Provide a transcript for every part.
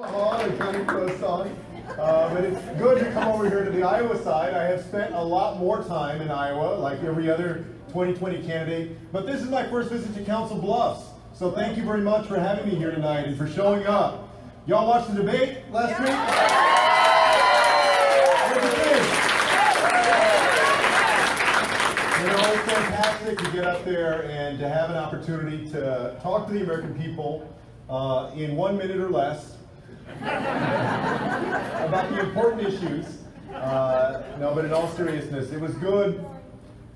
And County Croissant. But it's good to come over here to the Iowa side. I have spent a lot more time in Iowa, like every other 2020 candidate. But this is my first visit to Council Bluffs. So thank you very much for having me here tonight and for showing up. Y'all watched the debate last week? What did you think? You know, it's fantastic to get up there and to have an opportunity to talk to the American people in 1 minute or less about the important issues. No, but in all seriousness, it was good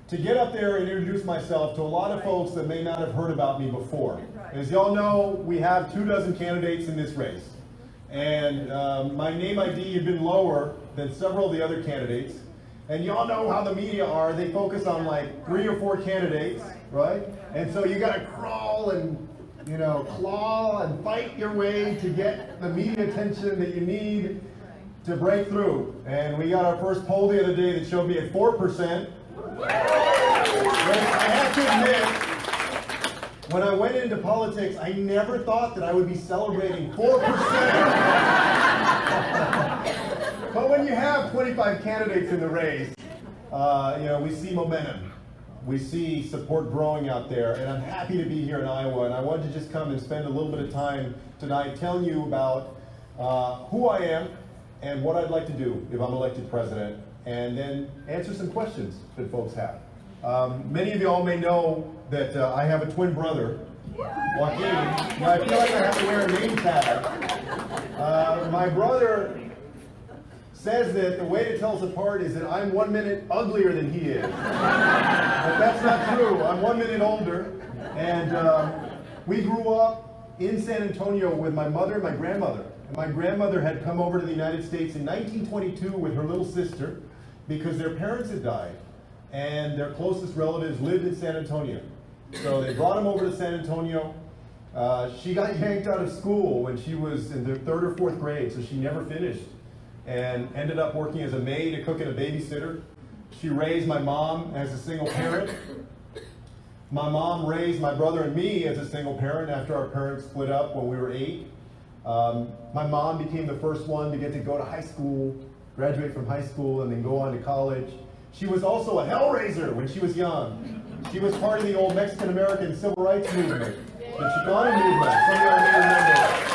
to get up there and introduce myself to a lot of folks that may not have heard about me before. As y'all know, we have 24 candidates in this race. And my name ID had been lower than several of the other candidates. And y'all know how the media are. They focus on like 3 or 4 candidates, right? And so you gotta crawl and claw and fight your way to get the media attention that you need to break through. And we got our first poll the other day that showed me at 4%. I have to admit, when I went into politics, I never thought that I would be celebrating 4%. But when you have 25 candidates in the race, we see momentum. We see support growing out there, and I'm happy to be here in Iowa, and I wanted to just come and spend a little bit of time tonight telling you about who I am and what I'd like to do if I'm elected president, and then answer some questions that folks have. Many of you all may know that I have a twin brother, Joaquin, and I feel like I have to wear a name tag. My brother says that the way to tell us apart is that I'm 1 minute uglier than he is. But that's not true. I'm 1 minute older. And we grew up in San Antonio with my mother and my grandmother. And my grandmother had come over to the United States in 1922 with her little sister because their parents had died. And their closest relatives lived in San Antonio. So they brought them over to San Antonio. She got yanked out of school when she was in the 3rd or 4th grade, so she never finished. And ended up working as a maid, a cook, and a babysitter. She raised my mom as a single parent. My mom raised my brother and me as a single parent after our parents split up when we were 8. My mom became the first one to get to go to high school, graduate from high school, and then go on to college. She was also a hellraiser when she was young. She was part of the old Mexican-American civil rights movement, the Chicano movement, some of y'all may remember.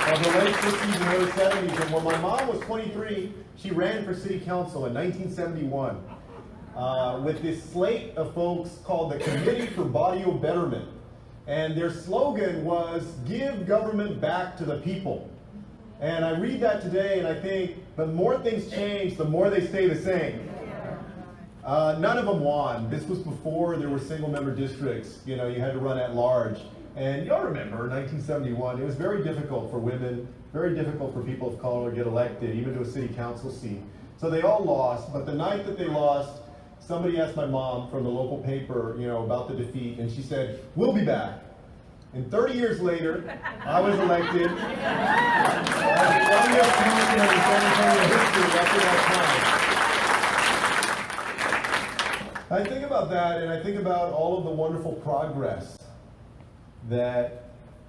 Of the late 60s and early 70s, and when my mom was 23, she ran for city council in 1971 with this slate of folks called the Committee for Barrio Betterment. And their slogan was, give government back to the people. And I read that today and I think the more things change, the more they stay the same. None of them won. This was before there were single member districts. You had to run at large. And y'all remember, 1971, it was very difficult for women, very difficult for people of color to get elected, even to a city council seat. So they all lost, but the night that they lost, somebody asked my mom from the local paper, about the defeat, and she said, we'll be back. And 30 years later, I was elected as the youngest commissioner in San Antonio history after that time. I think about that, and I think about all of the wonderful progress that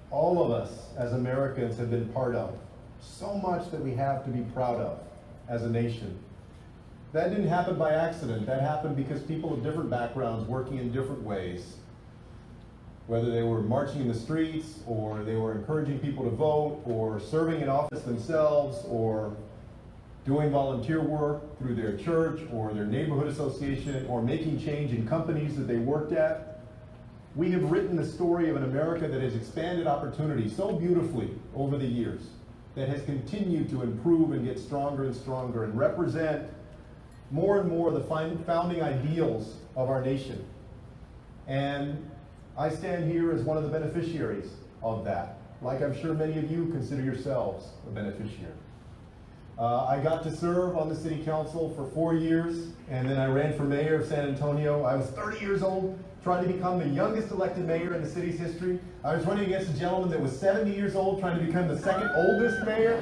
all of us as Americans have been part of. So much that we have to be proud of as a nation. That didn't happen by accident. That happened because people of different backgrounds working in different ways. Whether they were marching in the streets, or they were encouraging people to vote, or serving in office themselves, or doing volunteer work through their church or their neighborhood association, or making change in companies that they worked at. We have written the story of an America that has expanded opportunity so beautifully over the years, that has continued to improve and get stronger and stronger and represent more and more the founding ideals of our nation. And I stand here as one of the beneficiaries of that, like I'm sure many of you consider yourselves a beneficiary. I got to serve on the city council for 4 years, and then I ran for mayor of San Antonio. I was 30 years old, trying to become the youngest elected mayor in the city's history. I was running against a gentleman that was 70 years old, trying to become the second oldest mayor.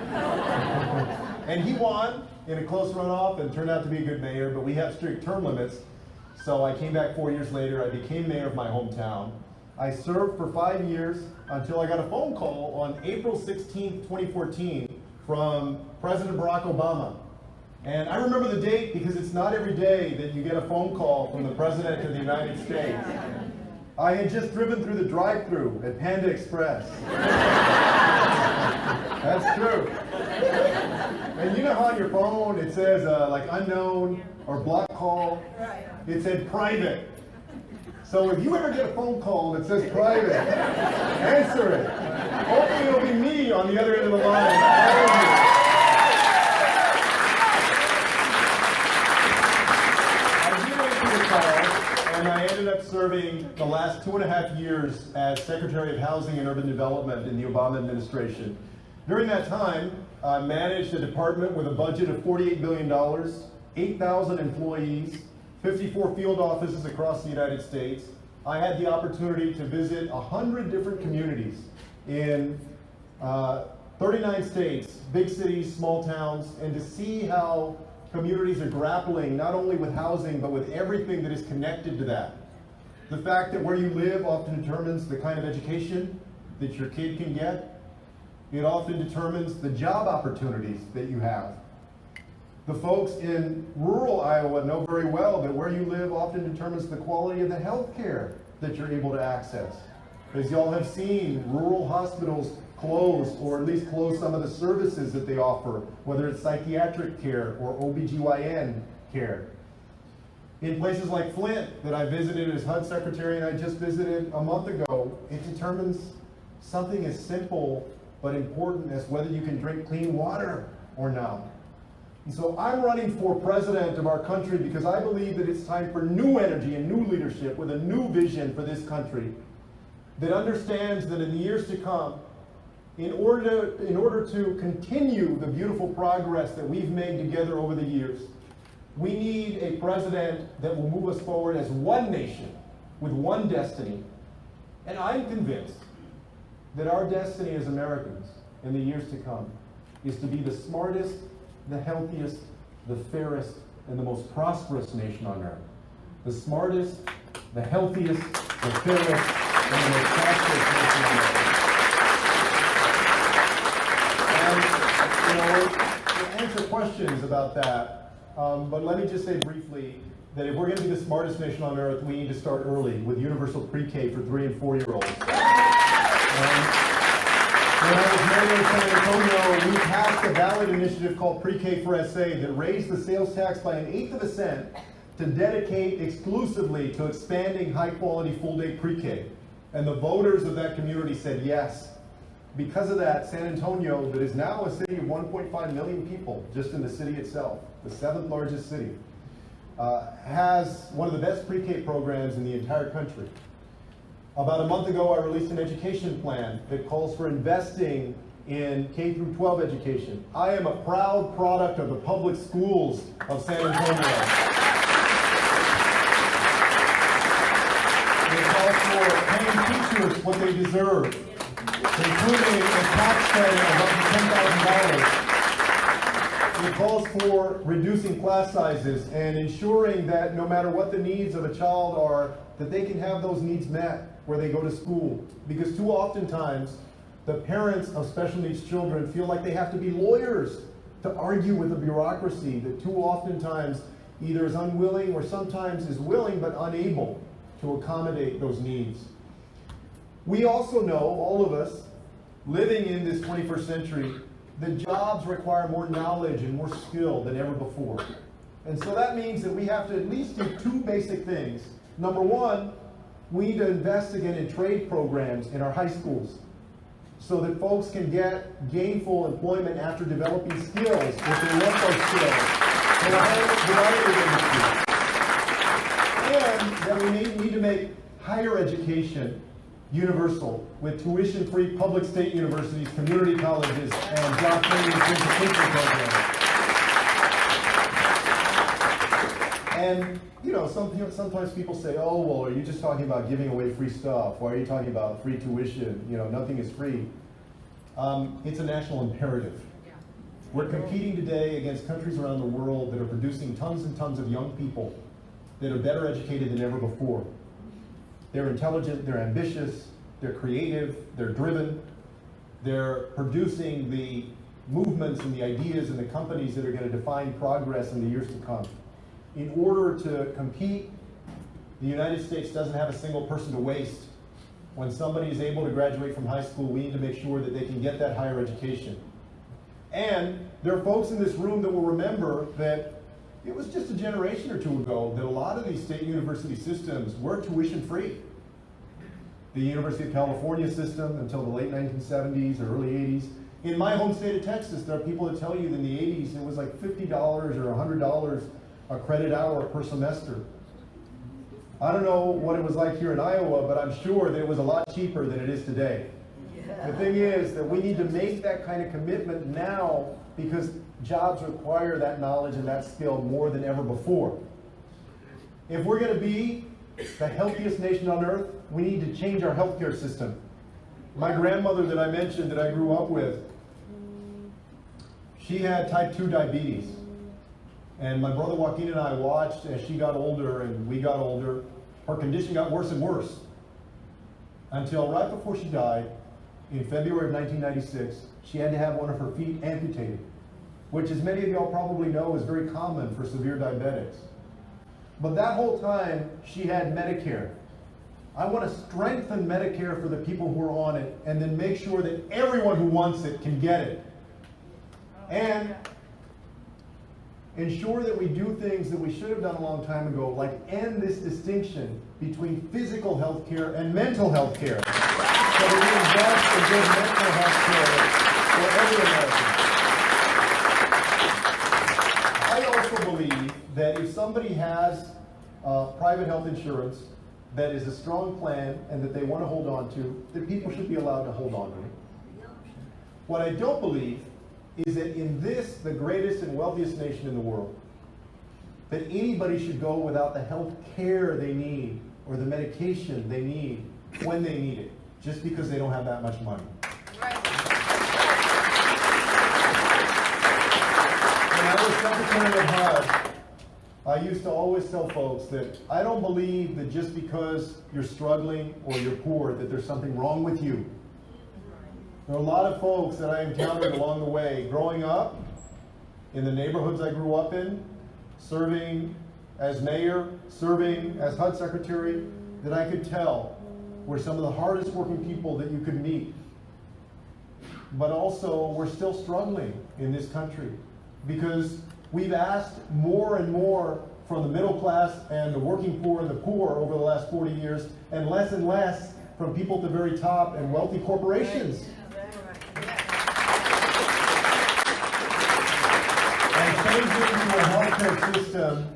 And he won in a close runoff and turned out to be a good mayor, but we have strict term limits. So I came back 4 years later, I became mayor of my hometown. I served for 5 years until I got a phone call on April 16th, 2014 from President Barack Obama. And I remember the date because it's not every day that you get a phone call from the President of the United States. I had just driven through the drive-thru at Panda Express. That's true. And you know how on your phone it says like unknown or block call? It said private. So if you ever get a phone call that says private, answer it. Hopefully it'll be me on the other end of the line. I did answer the call, and I ended up serving the last 2.5 years as Secretary of Housing and Urban Development in the Obama administration. During that time, I managed a department with a budget of $48 billion, 8,000 employees, 54 field offices across the United States. I had the opportunity to visit 100 different communities in 39 states, big cities, small towns, and to see how communities are grappling not only with housing, but with everything that is connected to that. The fact that where you live often determines the kind of education that your kid can get. It often determines the job opportunities that you have. The folks in rural Iowa know very well that where you live often determines the quality of the health care that you're able to access. As y'all have seen, rural hospitals close, or at least close some of the services that they offer, whether it's psychiatric care or OBGYN care. In places like Flint, that I visited as HUD Secretary and I just visited a month ago, it determines something as simple but important as whether you can drink clean water or not. And so I'm running for president of our country because I believe that it's time for new energy and new leadership with a new vision for this country that understands that in the years to come, in order to continue the beautiful progress that we've made together over the years, we need a president that will move us forward as one nation with one destiny. And I'm convinced that our destiny as Americans in the years to come is to be the smartest, the healthiest, the fairest, and the most prosperous nation on earth. The smartest, the healthiest, the fairest, and the most prosperous nation on earth. And, we'll answer questions about that, but let me just say briefly that if we're going to be the smartest nation on earth, we need to start early with universal pre-K for 3- and 4-year-olds. When I was mayor of San Antonio, we passed a ballot initiative called Pre-K for SA that raised the sales tax by 1/8 of a cent to dedicate exclusively to expanding high-quality full-day pre-K. And the voters of that community said yes. Because of that, San Antonio, that is now a city of 1.5 million people, just in the city itself, the 7th largest city, has one of the best pre-K programs in the entire country. About a month ago, I released an education plan that calls for investing in K-12 education. I am a proud product of the public schools of San Antonio. It calls for paying teachers what they deserve, including a tax credit of up to $10,000. It calls for reducing class sizes and ensuring that no matter what the needs of a child are, that they can have those needs met where they go to school. Because too oftentimes, the parents of special needs children feel like they have to be lawyers to argue with the bureaucracy that too oftentimes either is unwilling or sometimes is willing but unable to accommodate those needs. We also know, all of us, living in this 21st century, that jobs require more knowledge and more skill than ever before. And so that means that we have to at least do 2 basic things. Number one, we need to invest again in trade programs in our high schools so that folks can get gainful employment after developing skills if they want those skills in a whole variety of industries. And that we need to make higher education universal with tuition-free public state universities, community colleges, and job training and certification programs. And sometimes people say, oh, well, are you just talking about giving away free stuff? Why are you talking about free tuition? Nothing is free. It's a national imperative. We're competing today against countries around the world that are producing tons and tons of young people that are better educated than ever before. They're intelligent, they're ambitious, they're creative, they're driven. They're producing the movements and the ideas and the companies that are going to define progress in the years to come. In order to compete, the United States doesn't have a single person to waste. When somebody is able to graduate from high school, we need to make sure that they can get that higher education. And there are folks in this room that will remember that it was just a generation or two ago that a lot of these state university systems were tuition free. The University of California system until the late 1970s or early 80s. In my home state of Texas, there are people that tell you that in the 80s it was like $50 or $100 a credit hour per semester. I don't know what it was like here in Iowa, but I'm sure that it was a lot cheaper than it is today. Yeah. The thing is that we need to make that kind of commitment now because jobs require that knowledge and that skill more than ever before. If we're going to be the healthiest nation on earth, we need to change our healthcare system. My grandmother that I mentioned that I grew up with, she had type 2 diabetes. And my brother Joaquin and I watched as she got older and we got older. Her condition got worse and worse until right before she died in February of 1996, she had to have one of her feet amputated, which, as many of y'all probably know, is very common for severe diabetics. But that whole time, she had Medicare. I want to strengthen Medicare for the people who are on it and then make sure that everyone who wants it can get it. And ensure that we do things that we should have done a long time ago, like end this distinction between physical health care and mental health care. So that we invest in good mental health care for every American. I also believe that if somebody has private health insurance that is a strong plan and that they want to hold on to, that people should be allowed to hold on to it. What I don't believe is that in this, the greatest and wealthiest nation in the world, that anybody should go without the health care they need or the medication they need when they need it, just because they don't have that much money. Right. When I was Secretary of HUD, I used to always tell folks that I don't believe that just because you're struggling or you're poor that there's something wrong with you. There are a lot of folks that I encountered along the way, growing up in the neighborhoods I grew up in, serving as mayor, serving as HUD secretary, that I could tell were some of the hardest working people that you could meet. But also, we're still struggling in this country because we've asked more and more from the middle class and the working poor and the poor over the last 40 years, and less from people at the very top and wealthy corporations. Changing to a healthcare system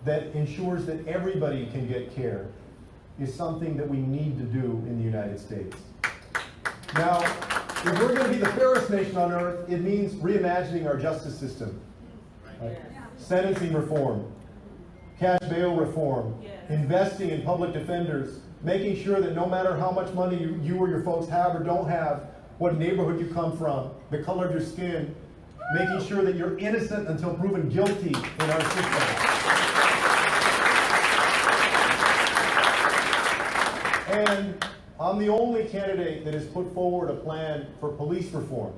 that ensures that everybody can get care is something that we need to do in the United States. Now, if we're going to be the fairest nation on earth, it means reimagining our justice system. Right? Sentencing reform, cash bail reform, investing in public defenders, making sure that no matter how much money you or your folks have or don't have, what neighborhood you come from, the color of your skin, making sure that you're innocent until proven guilty in our system. And I'm the only candidate that has put forward a plan for police reform.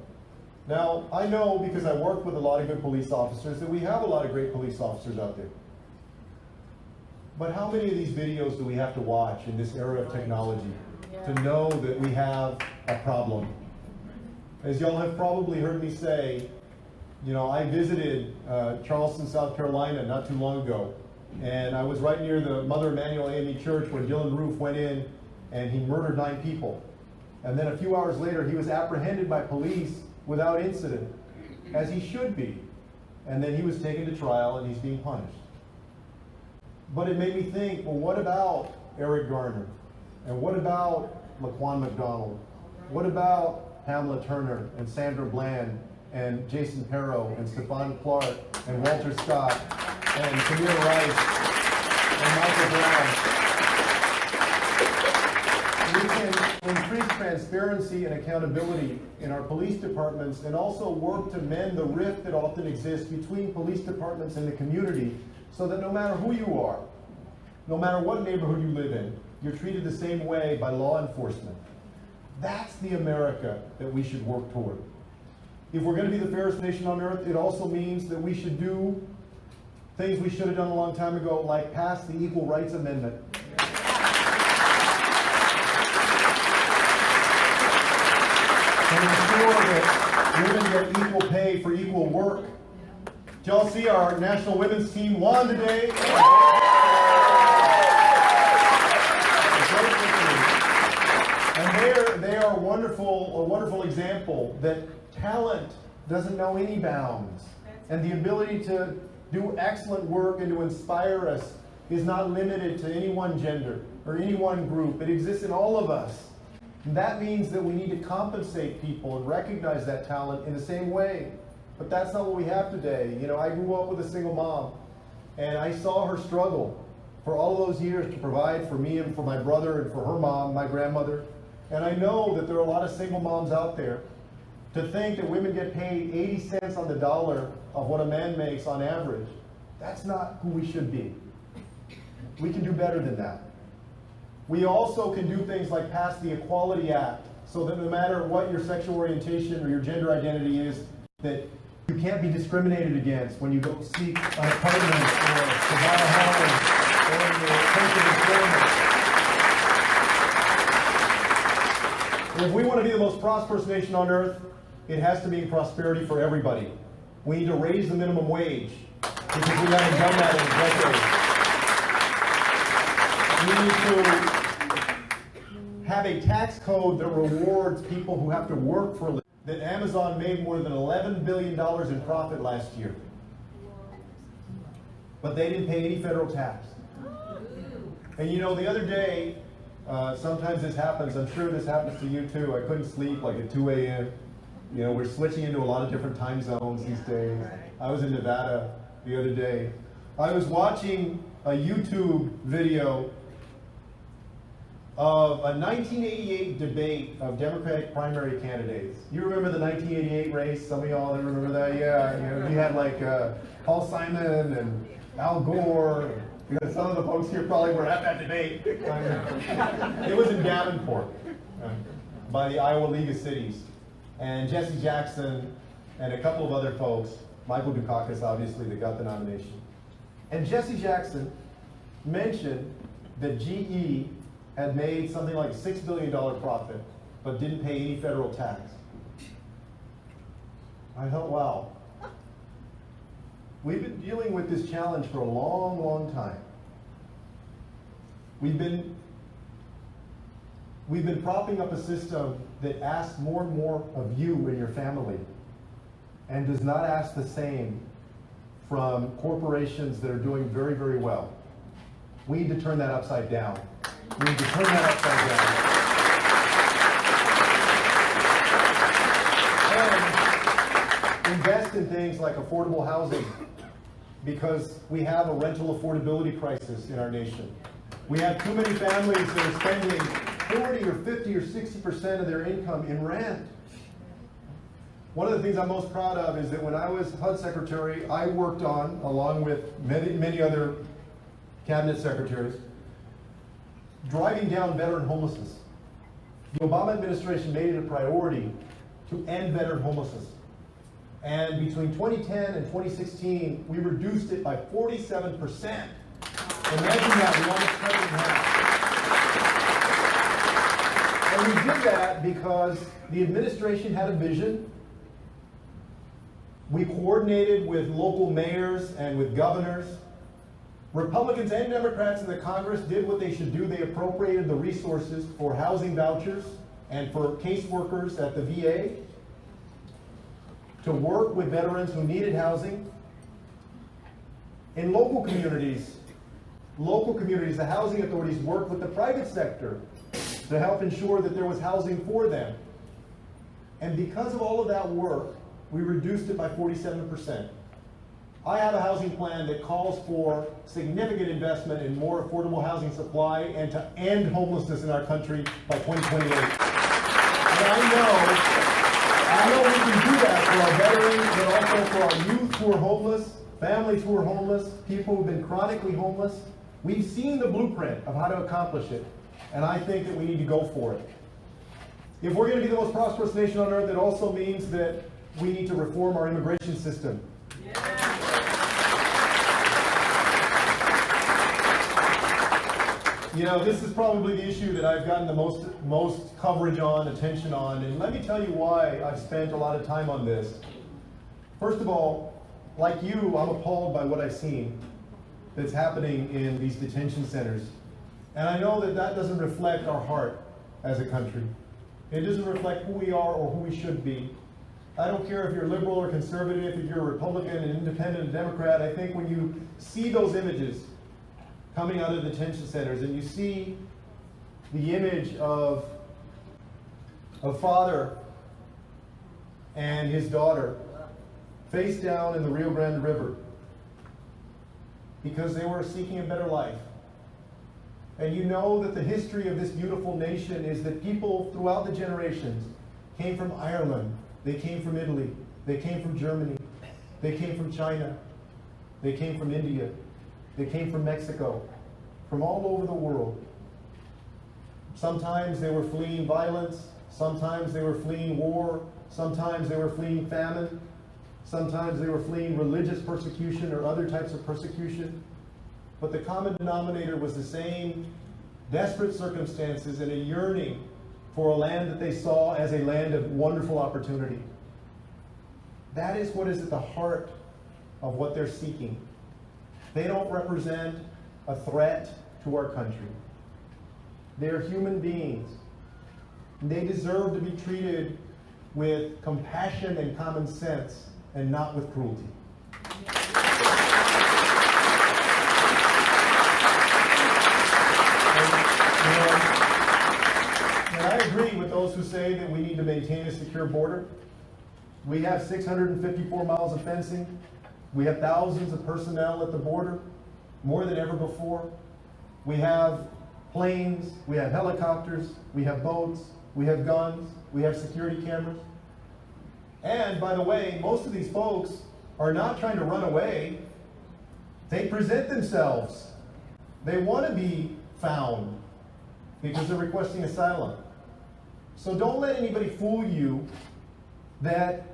Now, I know because I work with a lot of good police officers that we have a lot of great police officers out there. But how many of these videos do we have to watch in this era of technology to know that we have a problem? As y'all have probably heard me say, you know, I visited Charleston, South Carolina not too long ago, and I was right near the Mother Emanuel AME Church when Dylan Roof went in and he murdered 9 people. And then a few hours later, he was apprehended by police without incident, as he should be. And then he was taken to trial and he's being punished. But it made me think, well, what about Eric Garner? And what about Laquan McDonald? What about Pamela Turner and Sandra Bland and Jason Perrow and Stephon Clark and Walter Scott and Tamir Rice and Michael Brown? We can increase transparency and accountability in our police departments and also work to mend the rift that often exists between police departments and the community so that no matter who you are, no matter what neighborhood you live in, you're treated the same way by law enforcement. That's the America that we should work toward. If we're going to be the fairest nation on earth, it also means that we should do things we should have done a long time ago, like pass the Equal Rights Amendment. To ensure that women get equal pay for equal work. Did y'all see our national women's team won today? And they are a wonderful example that talent doesn't know any bounds. And the ability to do excellent work and to inspire us is not limited to any one gender or any one group. It exists in all of us. And that means that we need to compensate people and recognize that talent in the same way. But that's not what we have today. You know, I grew up with a single mom, and I saw her struggle for all of those years to provide for me and for my brother and for her mom, my grandmother. And I know that there are a lot of single moms out there. To think that women get paid 80 cents on the dollar of what a man makes on average, that's not who we should be. We can do better than that. We also can do things like pass the Equality Act, so that no matter what your sexual orientation or your gender identity is, that you can't be discriminated against when you go seek an apartment or to buy a home or in your place of employment. If we want to be the most prosperous nation on earth, it has to mean prosperity for everybody. We need to raise the minimum wage, because we haven't done that in decades. We need to have a tax code that rewards people who have to work for a living. That Amazon made more than $11 billion in profit last year. But they didn't pay any federal tax. And you know, the other day, sometimes this happens, I'm sure this happens to you too. I couldn't sleep like at 2 a.m. You know, we're switching into a lot of different time zones these days. I was in Nevada the other day. I was watching a YouTube video of a 1988 debate of Democratic primary candidates. You remember the 1988 race? Some of y'all remember that? Yeah. You know, we had like Paul Simon and Al Gore. Because some of the folks here probably were at that debate. It was in Davenport by the Iowa League of Cities. And Jesse Jackson and a couple of other folks, Michael Dukakis obviously, that got the nomination. And Jesse Jackson mentioned that GE had made something like a $6 billion profit, but didn't pay any federal tax. I thought, wow. We've been dealing with this challenge for a long, long time. We've been propping up a system that asks more and more of you and your family, and does not ask the same from corporations that are doing very, very well. We need to turn that upside down. We need to turn that upside down. And invest in things like affordable housing, because we have a rental affordability crisis in our nation. We have too many families that are spending 40 or 50 or 60% of their income in rent. One of the things I'm most proud of is that when I was HUD Secretary, I worked on, along with many other cabinet secretaries, driving down veteran homelessness. The Obama administration made it a priority to end veteran homelessness. And between 2010 and 2016, we reduced it by 47%. Imagine that, we almost cut it in half. And we did that because the administration had a vision. We coordinated with local mayors and with governors. Republicans and Democrats in the Congress did what they should do. They appropriated the resources for housing vouchers and for caseworkers at the VA to work with veterans who needed housing. In local communities, the housing authorities worked with the private sector to help ensure that there was housing for them. And because of all of that work, we reduced it by 47%. I have a housing plan that calls for significant investment in more affordable housing supply and to end homelessness in our country by 2028. And I know we can do that for our veterans, but also for our youth who are homeless, families who are homeless, people who've been chronically homeless. We've seen the blueprint of how to accomplish it. And I think that we need to go for it. If we're going to be the most prosperous nation on earth, it also means that we need to reform our immigration system. You know, this is probably the issue that I've gotten the most coverage on, attention on, and let me tell you why I've spent a lot of time on this. First of all, like you, I'm appalled by what I've seen that's happening in these detention centers. And I know that that doesn't reflect our heart as a country. It doesn't reflect who we are or who we should be. I don't care if you're liberal or conservative, if you're a Republican, an independent, a Democrat. I think when you see those images coming out of the detention centers and you see the image of a father and his daughter face down in the Rio Grande River because they were seeking a better life. And you know that the history of this beautiful nation is that people throughout the generations came from Ireland, they came from Italy, they came from Germany, they came from China, they came from India, they came from Mexico, from all over the world. Sometimes they were fleeing violence, sometimes they were fleeing war, sometimes they were fleeing famine, sometimes they were fleeing religious persecution or other types of persecution. But the common denominator was the same desperate circumstances and a yearning for a land that they saw as a land of wonderful opportunity. That is what is at the heart of what they're seeking. They don't represent a threat to our country. They're human beings. They deserve to be treated with compassion and common sense and not with cruelty. And I agree with those who say that we need to maintain a secure border. We have 654 miles of fencing. We have thousands of personnel at the border, more than ever before. We have planes, we have helicopters, we have boats, we have guns, we have security cameras. And by the way, most of these folks are not trying to run away. They present themselves. They want to be found because they're requesting asylum. So don't let anybody fool you that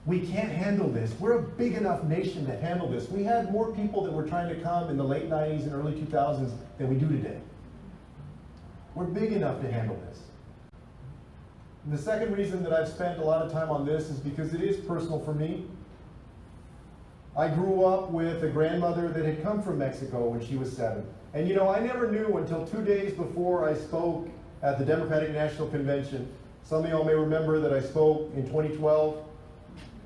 we can't handle this. We're a big enough nation to handle this. We had more people that were trying to come in the late 90s and early 2000s than we do today. We're big enough to handle this. And the second reason that I've spent a lot of time on this is because it is personal for me. I grew up with a grandmother that had come from Mexico when she was 7. And you know, I never knew until 2 days before I spoke at the Democratic National Convention. Some of y'all may remember that I spoke in 2012.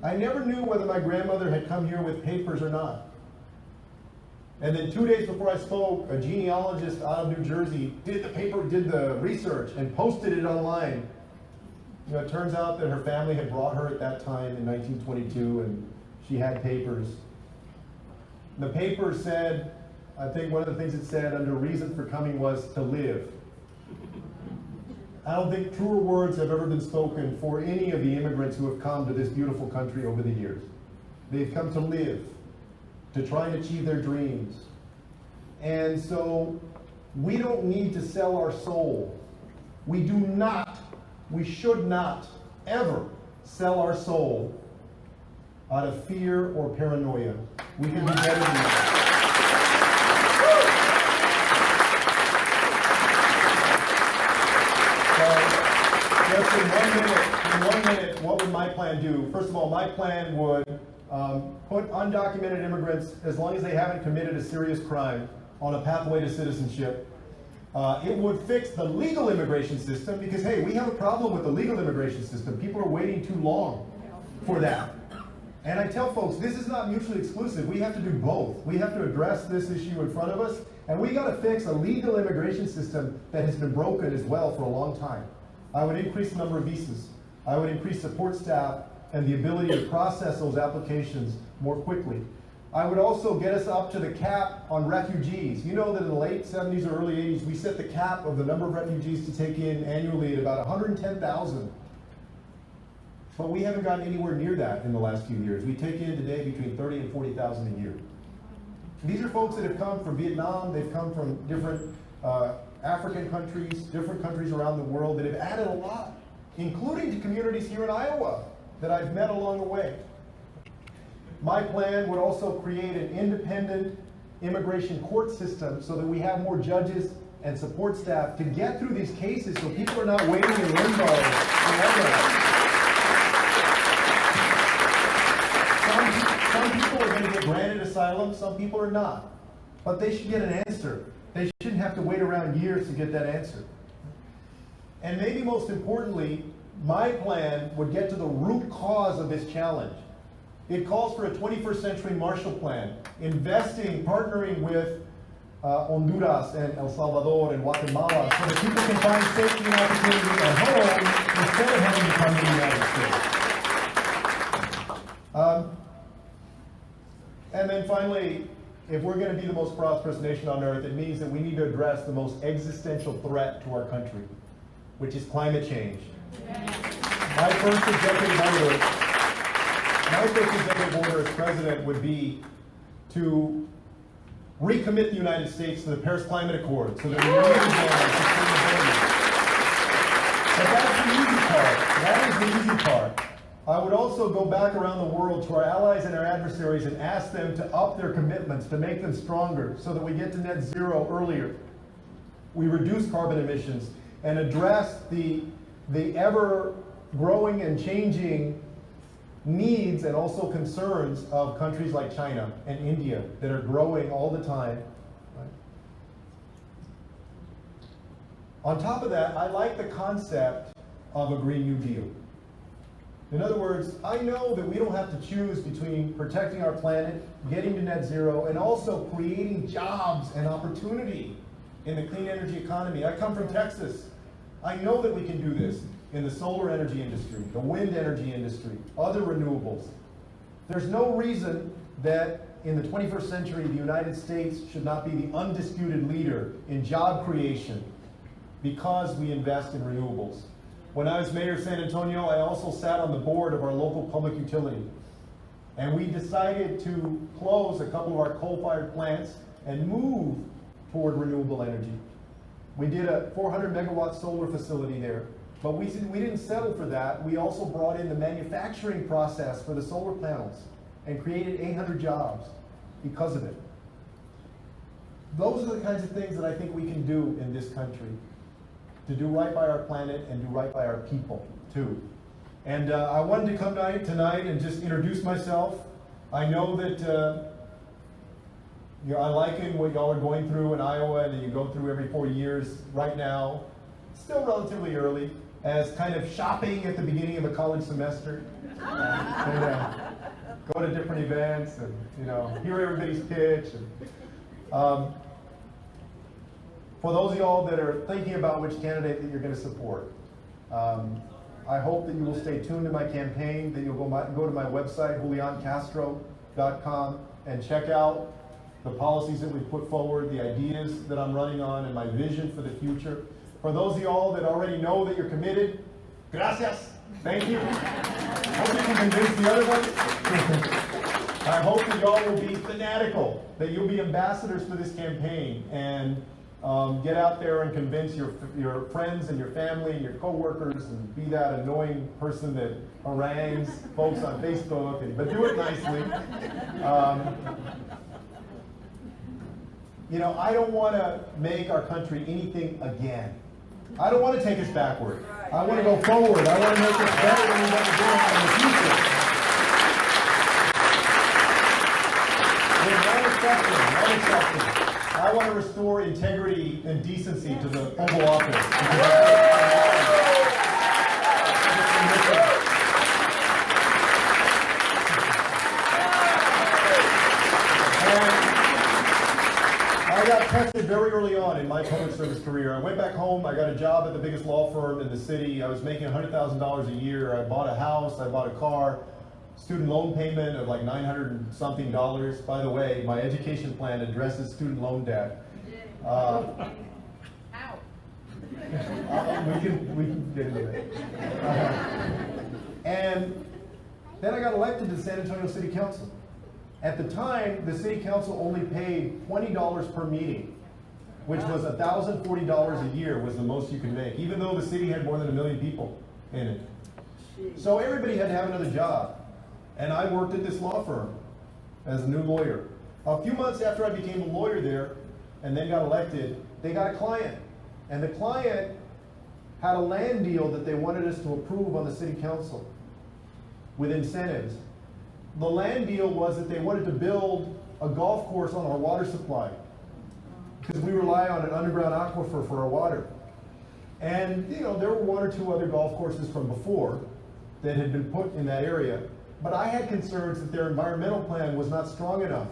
I never knew whether my grandmother had come here with papers or not. And then 2 days before I spoke, a genealogist out of New Jersey did the research and posted it online. You know, it turns out that her family had brought her at that time in 1922 and she had papers. The paper said, I think one of the things it said under reason for coming was to live. I don't think truer words have ever been spoken for any of the immigrants who have come to this beautiful country over the years. They've come to live, to try and achieve their dreams. And so we don't need to sell our soul. We should not ever sell our soul out of fear or paranoia. We can be better than that. In one minute, what would my plan do? First of all, my plan would put undocumented immigrants, as long as they haven't committed a serious crime, on a pathway to citizenship. It would fix the legal immigration system because, hey, we have a problem with the legal immigration system. People are waiting too long for that. And I tell folks, this is not mutually exclusive. We have to do both. We have to address this issue in front of us, and we got to fix a legal immigration system that has been broken as well for a long time. I would increase the number of visas. I would increase support staff and the ability to process those applications more quickly. I would also get us up to the cap on refugees. You know that in the late 70s or early 80s, we set the cap of the number of refugees to take in annually at about 110,000. But we haven't gotten anywhere near that in the last few years. We take in today between 30 and 40,000 a year. These are folks that have come from Vietnam, they've come from different African countries, different countries around the world that have added a lot, including to communities here in Iowa that I've met along the way. My plan would also create an independent immigration court system so that we have more judges and support staff to get through these cases so people are not waiting in limbo forever. Some people are going to get granted asylum, some people are not. But they should get an answer. They shouldn't have to wait around years to get that answer. And maybe most importantly, my plan would get to the root cause of this challenge. It calls for a 21st century Marshall Plan, investing, partnering with Honduras and El Salvador and Guatemala so that people can find safety and opportunity at home instead of having to come to the United States. And then finally, if we're going to be the most prosperous nation on earth, it means that we need to address the most existential threat to our country, which is climate change. My first executive order as president would be to recommit the United States to the Paris Climate Accord so that we really advance sustainability. But that's the easy part. That is the easy part. I would also go back around the world to our allies and our adversaries and ask them to up their commitments, to make them stronger so that we get to net zero earlier. We reduce carbon emissions and address the ever-growing and changing needs and also concerns of countries like China and India that are growing all the time. Right? On top of that, I like the concept of a Green New Deal. In other words, I know that we don't have to choose between protecting our planet, getting to net zero, and also creating jobs and opportunity in the clean energy economy. I come from Texas. I know that we can do this in the solar energy industry, the wind energy industry, other renewables. There's no reason that in the 21st century the United States should not be the undisputed leader in job creation because we invest in renewables. When I was mayor of San Antonio, I also sat on the board of our local public utility. And we decided to close a couple of our coal-fired plants and move toward renewable energy. We did a 400 megawatt solar facility there. But we didn't settle for that. We also brought in the manufacturing process for the solar panels and created 800 jobs because of it. Those are the kinds of things that I think we can do in this country to do right by our planet and do right by our people, too. And I wanted to come tonight and just introduce myself. I know that I liken what y'all are going through in Iowa and that you go through every 4 years right now, still relatively early, as kind of shopping at the beginning of a college semester. Go to different events and hear everybody's pitch. And, for those of y'all that are thinking about which candidate that you're going to support, I hope that you will stay tuned to my campaign, that you'll go to my website, juliancastro.com, and check out the policies that we've put forward, the ideas that I'm running on, and my vision for the future. For those of y'all that already know that you're committed, gracias, thank you. Hope you can convince the other ones. I hope that y'all will be fanatical, that you'll be ambassadors for this campaign, and get out there and convince your friends and your family and your coworkers, and be that annoying person that harangues folks on Facebook, but do it nicely. I don't want to make our country anything again. I don't want to take us backward. I want to go forward. I want to make us better than we've ever been in the future. With one exception. I want to restore integrity and decency to the Oval Office. I got tested very early on in my public service career. I went back home, I got a job at the biggest law firm in the city. I was making $100,000 a year. I bought a house, I bought a car, student loan payment of like $900 and something. By the way, my education plan addresses student loan debt. We can get into it. And then I got elected to the San Antonio City Council. At the time, the City Council only paid $20 per meeting. which was $1,040 a year was the most you could make, even though the city had more than 1 million people in it. So everybody had to have another job. And I worked at this law firm as a new lawyer. A few months after I became a lawyer there and then got elected, they got a client. And the client had a land deal that they wanted us to approve on the city council with incentives. The land deal was that they wanted to build a golf course on our water supply because we rely on an underground aquifer for our water. And you know, there were 1 or 2 other golf courses from before that had been put in that area, but I had concerns that their environmental plan was not strong enough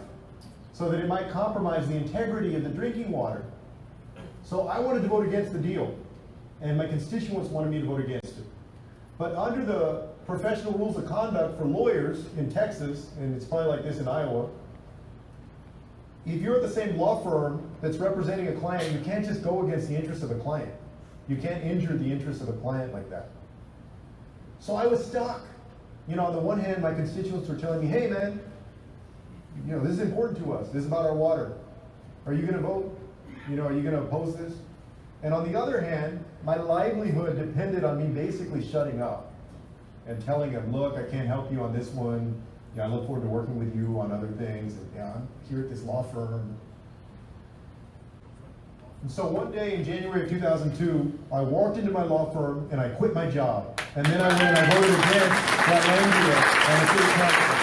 so that it might compromise the integrity of the drinking water. So I wanted to vote against the deal, and my constituents wanted me to vote against it. But under the professional rules of conduct for lawyers in Texas, and it's probably like this in Iowa, if you're at the same law firm that's representing a client, you can't just go against the interests of a client. You can't injure the interests of a client like that. So I was stuck. You know, on the one hand, my constituents were telling me, hey man, you know, this is important to us. This is about our water. Are you gonna vote? You know, are you gonna oppose this? And on the other hand, my livelihood depended on me basically shutting up and telling them, look, I can't help you on this one. Yeah, I look forward to working with you on other things. And yeah, I'm here at this law firm. And so one day in January of 2002, I walked into my law firm and I quit my job. And then I went and I voted against that land deal on the city council.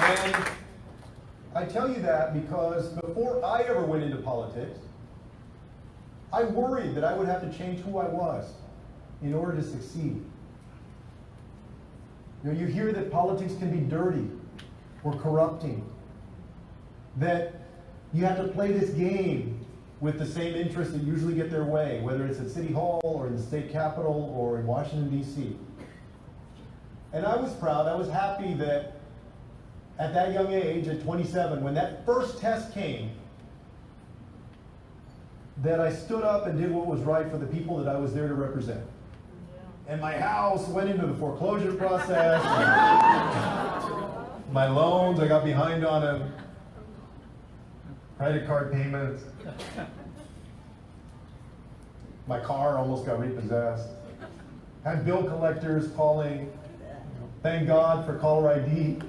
And I tell you that because before I ever went into politics, I worried that I would have to change who I was in order to succeed. You know, you hear that politics can be dirty or corrupting, that you have to play this game with the same interests that usually get their way, whether it's at City Hall or in the state capitol or in Washington, D.C. And I was proud, I was happy that at that young age, at 27, when that first test came, that I stood up and did what was right for the people that I was there to represent. And my house went into the foreclosure process. My loans, I got behind on them. Credit card payments. My car almost got repossessed. Had bill collectors calling. Thank God for caller ID.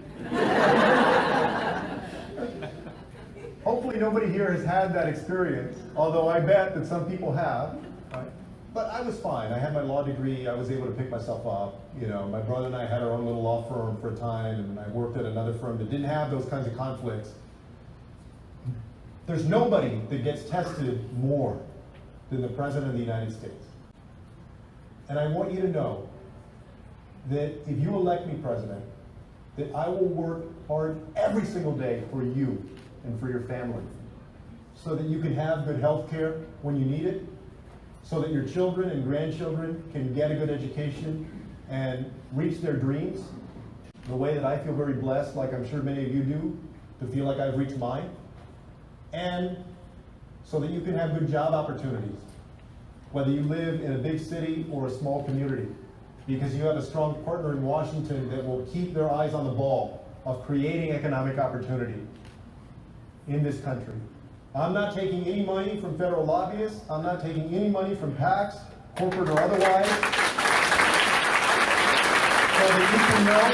Hopefully nobody here has had that experience, although I bet that some people have. Right? But I was fine. I had my law degree. I was able to pick myself up. You know, my brother and I had our own little law firm for a time, and I worked at another firm that didn't have those kinds of conflicts. There's nobody that gets tested more than the President of the United States. And I want you to know that if you elect me president, that I will work hard every single day for you and for your family, so that you can have good health care when you need it, so that your children and grandchildren can get a good education and reach their dreams the way that I feel very blessed, like I'm sure many of you do, to feel like I've reached mine, and so that you can have good job opportunities, whether you live in a big city or a small community, because you have a strong partner in Washington that will keep their eyes on the ball of creating economic opportunity in this country. I'm not taking any money from federal lobbyists. I'm not taking any money from PACs, corporate or otherwise. So that you can know,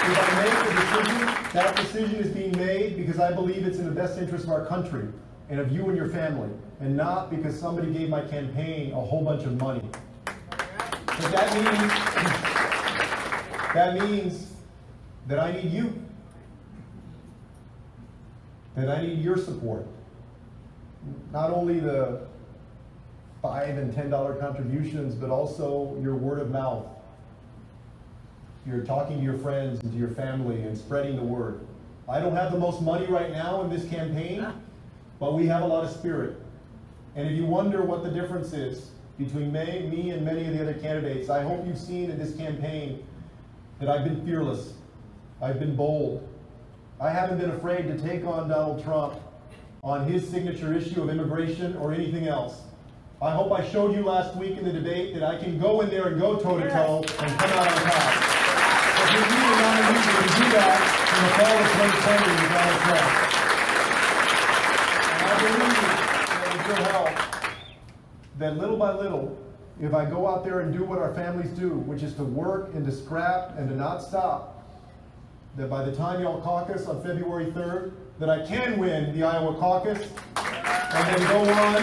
if I make a decision, that decision is being made because I believe it's in the best interest of our country and of you and your family, and not because somebody gave my campaign a whole bunch of money. But that means that I need you. That I need your support. Not only the $5 and $10 contributions, but also your word of mouth. You're talking to your friends and to your family and spreading the word. I don't have the most money right now in this campaign, but we have a lot of spirit. And if you wonder what the difference is between me and many of the other candidates, I hope you've seen in this campaign that I've been fearless. I've been bold. I haven't been afraid to take on Donald Trump on his signature issue of immigration or anything else. I hope I showed you last week in the debate that I can go in there and go toe-to-toe and come out on top. If you need a nominee, 2020 with Donald Trump. And I believe that with your help, that little by little, if I go out there and do what our families do, which is to work and to scrap and to not stop, that by the time y'all caucus on February 3rd, that I can win the Iowa caucus and then go on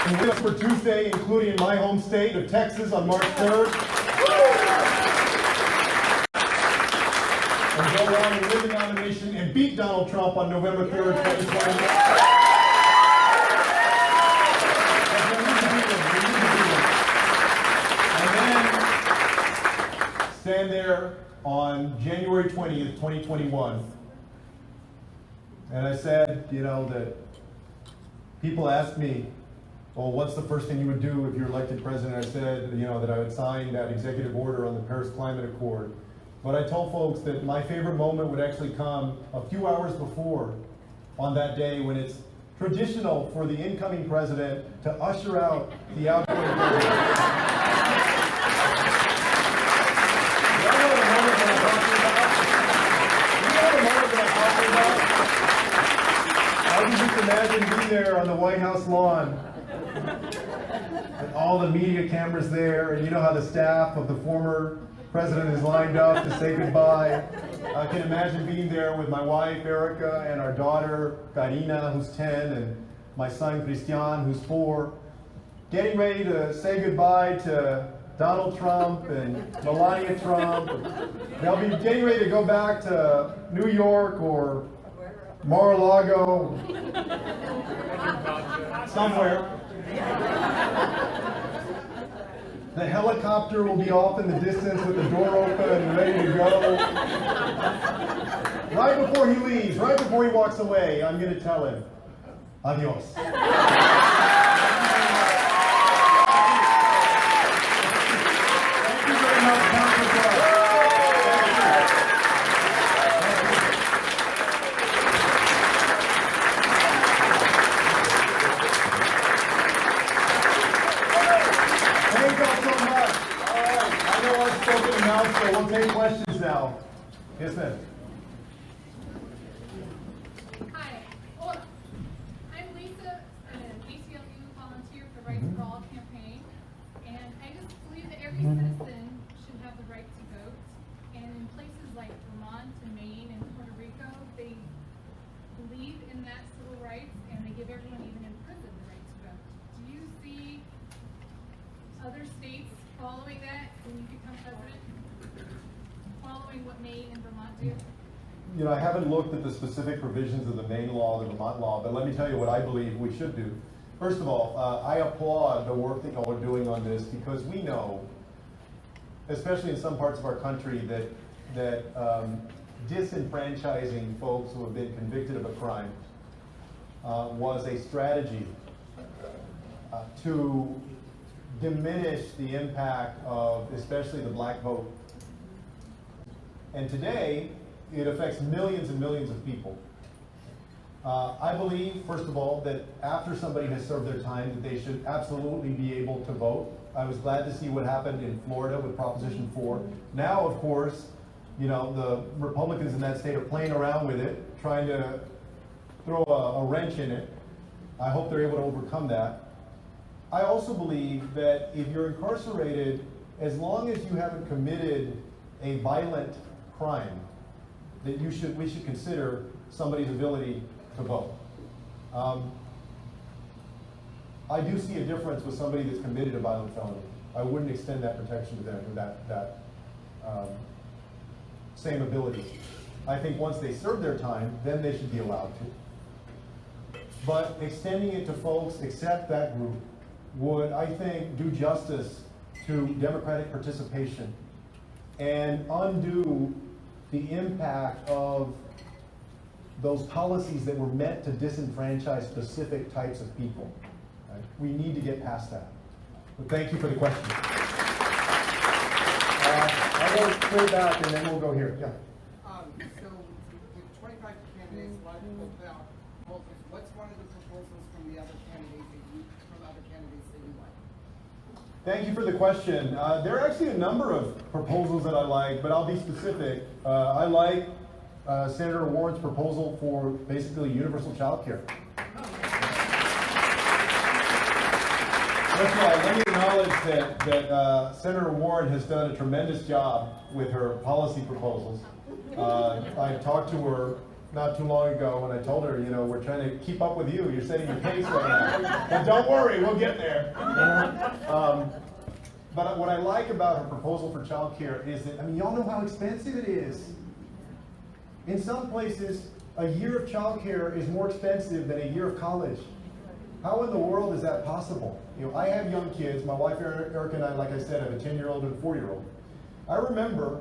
and win for Tuesday, including in my home state of Texas on March 3rd. And go on and win the nomination and beat Donald Trump on November 3rd, 2020. Stand there on January 20th, 2021. And I said, you know, that people asked me, well, what's the first thing you would do if you're elected president? I said, you know, that I would sign that executive order on the Paris Climate Accord. But I told folks that my favorite moment would actually come a few hours before on that day when it's traditional for the incoming president to usher out the outgoing president. I can just imagine being there on the White House lawn and all the media cameras there, and you know how the staff of the former president is lined up to say goodbye. I can imagine being there with my wife, Erica, and our daughter, Karina, who's 10, and my son, Christian, who's 4, getting ready to say goodbye to Donald Trump and Melania Trump. They'll be getting ready to go back to New York or Mar-a-Lago, somewhere. The helicopter will be off in the distance with the door open and ready to go. Right before he leaves, right before he walks away, I'm going to tell him, adios. So we'll take questions now. Yes, ma'am. Hi. Well, I'm Lisa, an ACLU volunteer for the Right for All campaign, and I just believe that every citizen should have the right to vote. And in places like Vermont and Maine and Puerto Rico, they believe in that civil rights, and they give everyone, even in prison, the right to vote. Do you see other states following that when you become president? Following what Maine and Vermont do? You know, I haven't looked at the specific provisions of the Maine law, the Vermont law, but let me tell you what I believe we should do. First of all, I applaud the work that y'all are doing on this, because we know, especially in some parts of our country, that disenfranchising folks who have been convicted of a crime was a strategy to diminish the impact of especially the black vote. And today, it affects millions and millions of people. I believe, first of all, that after somebody has served their time, that they should absolutely be able to vote. I was glad to see what happened in Florida with Proposition 4. Now, of course, you know, the Republicans in that state are playing around with it, trying to throw a wrench in it. I hope they're able to overcome that. I also believe that if you're incarcerated, as long as you haven't committed a violent crime, that we should consider somebody's ability to vote. I do see a difference with somebody that's committed a violent felony. I wouldn't extend that protection to them with that same ability. I think once they serve their time, then they should be allowed to. But extending it to folks except that group would, I think, do justice to democratic participation and undo the impact of those policies that were meant to disenfranchise specific types of people. Right? We need to get past that. But thank you for the question. I'll go straight back and then we'll go here. Yeah. So with 25 candidates, a lot of people put out proposals. What's one of the proposals from the other candidates that you like? Thank you for the question. There are actually a number of proposals that I like, but I'll be specific. I like Senator Warren's proposal for basically universal child care. First of all, let me acknowledge that Senator Warren has done a tremendous job with her policy proposals. I talked to her not too long ago, and I told her, you know, we're trying to keep up with you. You're setting the pace right now. But don't worry, we'll get there. But what I like about her proposal for child care is that, I mean, y'all know how expensive it is. In some places, a year of child care is more expensive than a year of college. How in the world is that possible? You know, I have young kids. My wife Erica and I, like I said, have a 10-year-old and a 4-year-old. I remember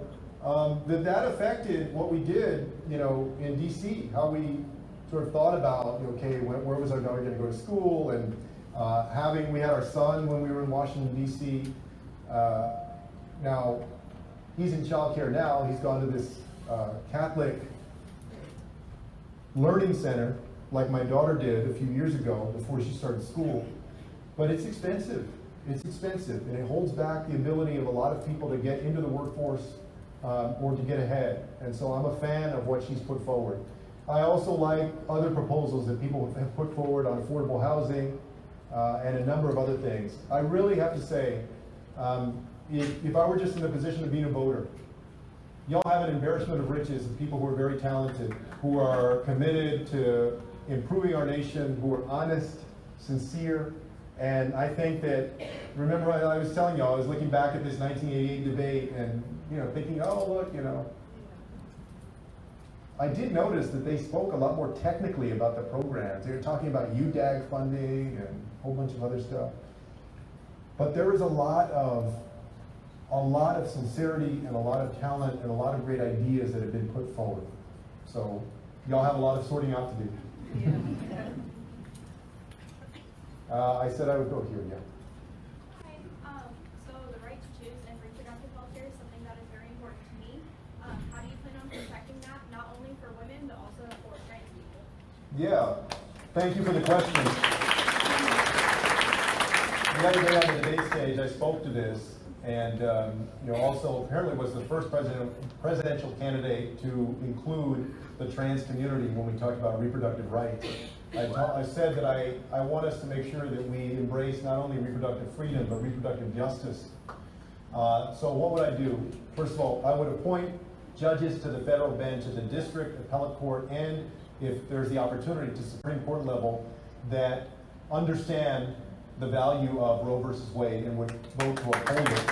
that affected what we did, you know, in D.C., how we sort of thought about, okay, where was our daughter going to go to school, and we had our son when we were in Washington, D.C. Now, he's in child care now. He's gone to this Catholic learning center, like my daughter did a few years ago before she started school. But it's expensive. It's expensive, and it holds back the ability of a lot of people to get into the workforce or to get ahead. And so I'm a fan of what she's put forward. I also like other proposals that people have put forward on affordable housing and a number of other things. I really have to say, if I were just in the position of being a voter, y'all have an embarrassment of riches of people who are very talented, who are committed to improving our nation, who are honest, sincere, and I think that, remember I was telling y'all, I was looking back at this 1988 debate and, you know, thinking, oh, look, you know, I did notice that they spoke a lot more technically about the programs. They were talking about UDAG funding and a whole bunch of other stuff. But there was a lot of sincerity and a lot of talent and a lot of great ideas that have been put forward. So y'all have a lot of sorting out to do. Yeah. I said I would go here, yeah. Hi. So the right to choose and reproductive health care is something that is very important to me. How do you plan on protecting that, not only for women, but also for trans people? Yeah, thank you for the question. The other day on the debate stage, I spoke to this, and you know, also apparently was the first presidential candidate to include the trans community when we talked about reproductive rights. I said that I want us to make sure that we embrace not only reproductive freedom, but reproductive justice. So what would I do? First of all, I would appoint judges to the federal bench at the district, appellate court, and if there's the opportunity to Supreme Court level, that understand the value of Roe versus Wade and would vote to uphold it.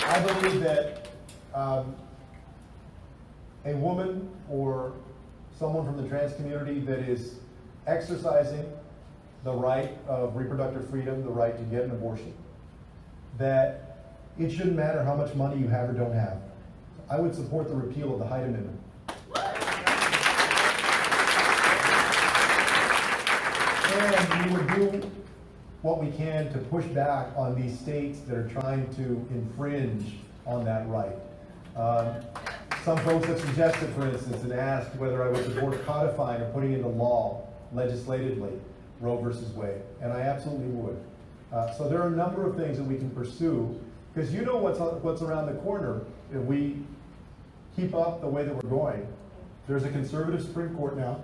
I believe that a woman or someone from the trans community that is exercising the right of reproductive freedom, the right to get an abortion, that it shouldn't matter how much money you have or don't have. I would support the repeal of the Hyde Amendment. And we would do what we can to push back on these states that are trying to infringe on that right. Some folks have suggested, for instance, and asked whether I would support codifying or putting into law legislatively Roe versus Wade, and I absolutely would. So there are a number of things that we can pursue, because you know what's around the corner if we keep up the way that we're going. There's a conservative Supreme Court now.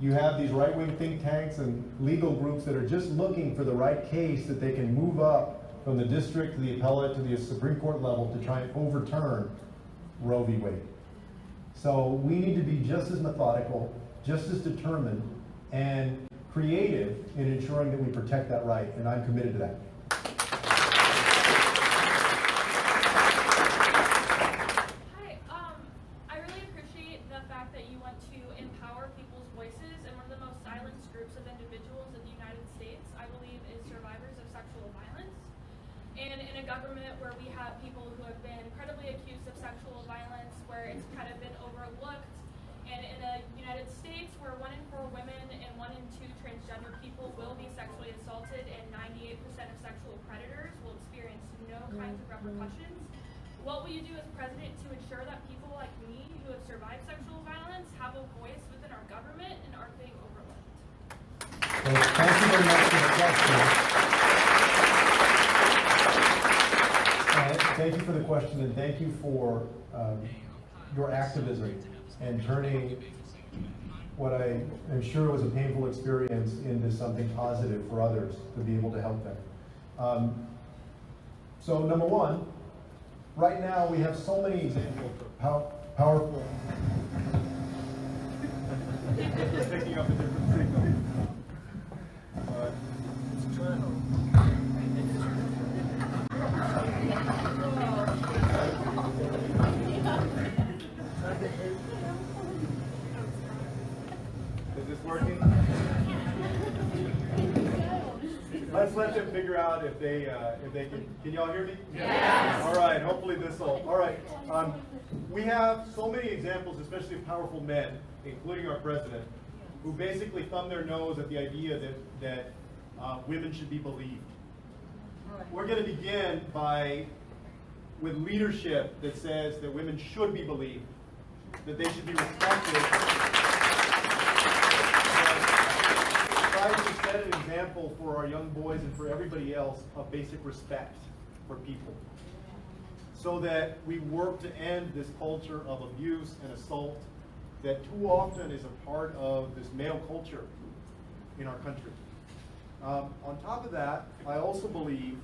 You have these right-wing think tanks and legal groups that are just looking for the right case that they can move up from the district to the appellate to the Supreme Court level to try and overturn Roe v. Wade. So we need to be just as methodical, just as determined, and creative in ensuring that we protect that right, and I'm committed to that. Hi. I really appreciate the fact that you want to empower people's voices, and one of the most silenced groups of individuals in the United States, I believe, is survivors of sexual violence. And in a government where we have people who have been credibly accused of sexual violence, where it's kind of been overlooked, and in a United States where 1 in 4 women and 1 in 2 transgender people will be sexually assaulted, and 98% of sexual predators will experience no kinds of repercussions, what will you do as president to ensure that people like me who have survived sexual violence have a voice within our government and aren't being overlooked? Well, thank you very much for the question. thank you for the question, and thank you for your activism and turning what I am sure was a painful experience into something positive for others to be able to help them. So number one, right now we have so many examples of powerful. Picking up a different signal. Is this working? Let's let them figure out if they can y'all hear me? Yes. All right, hopefully this will. All right. We have so many examples, especially of powerful men, including our president, who basically thumb their nose at the idea that women should be believed. We're going to begin with leadership that says that women should be believed, that they should be respected. Try to set an example for our young boys and for everybody else of basic respect for people, so that we work to end this culture of abuse and assault that too often is a part of this male culture in our country. On top of that, I also believe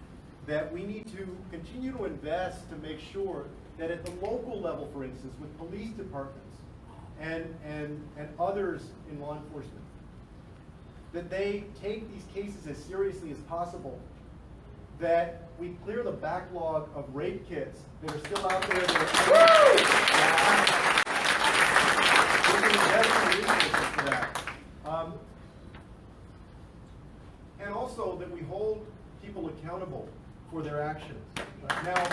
that we need to continue to invest to make sure that at the local level, for instance, with police departments and others in law enforcement, that they take these cases as seriously as possible, that we clear the backlog of rape kits that are still out there for that. And also that we hold people accountable for their actions. Now,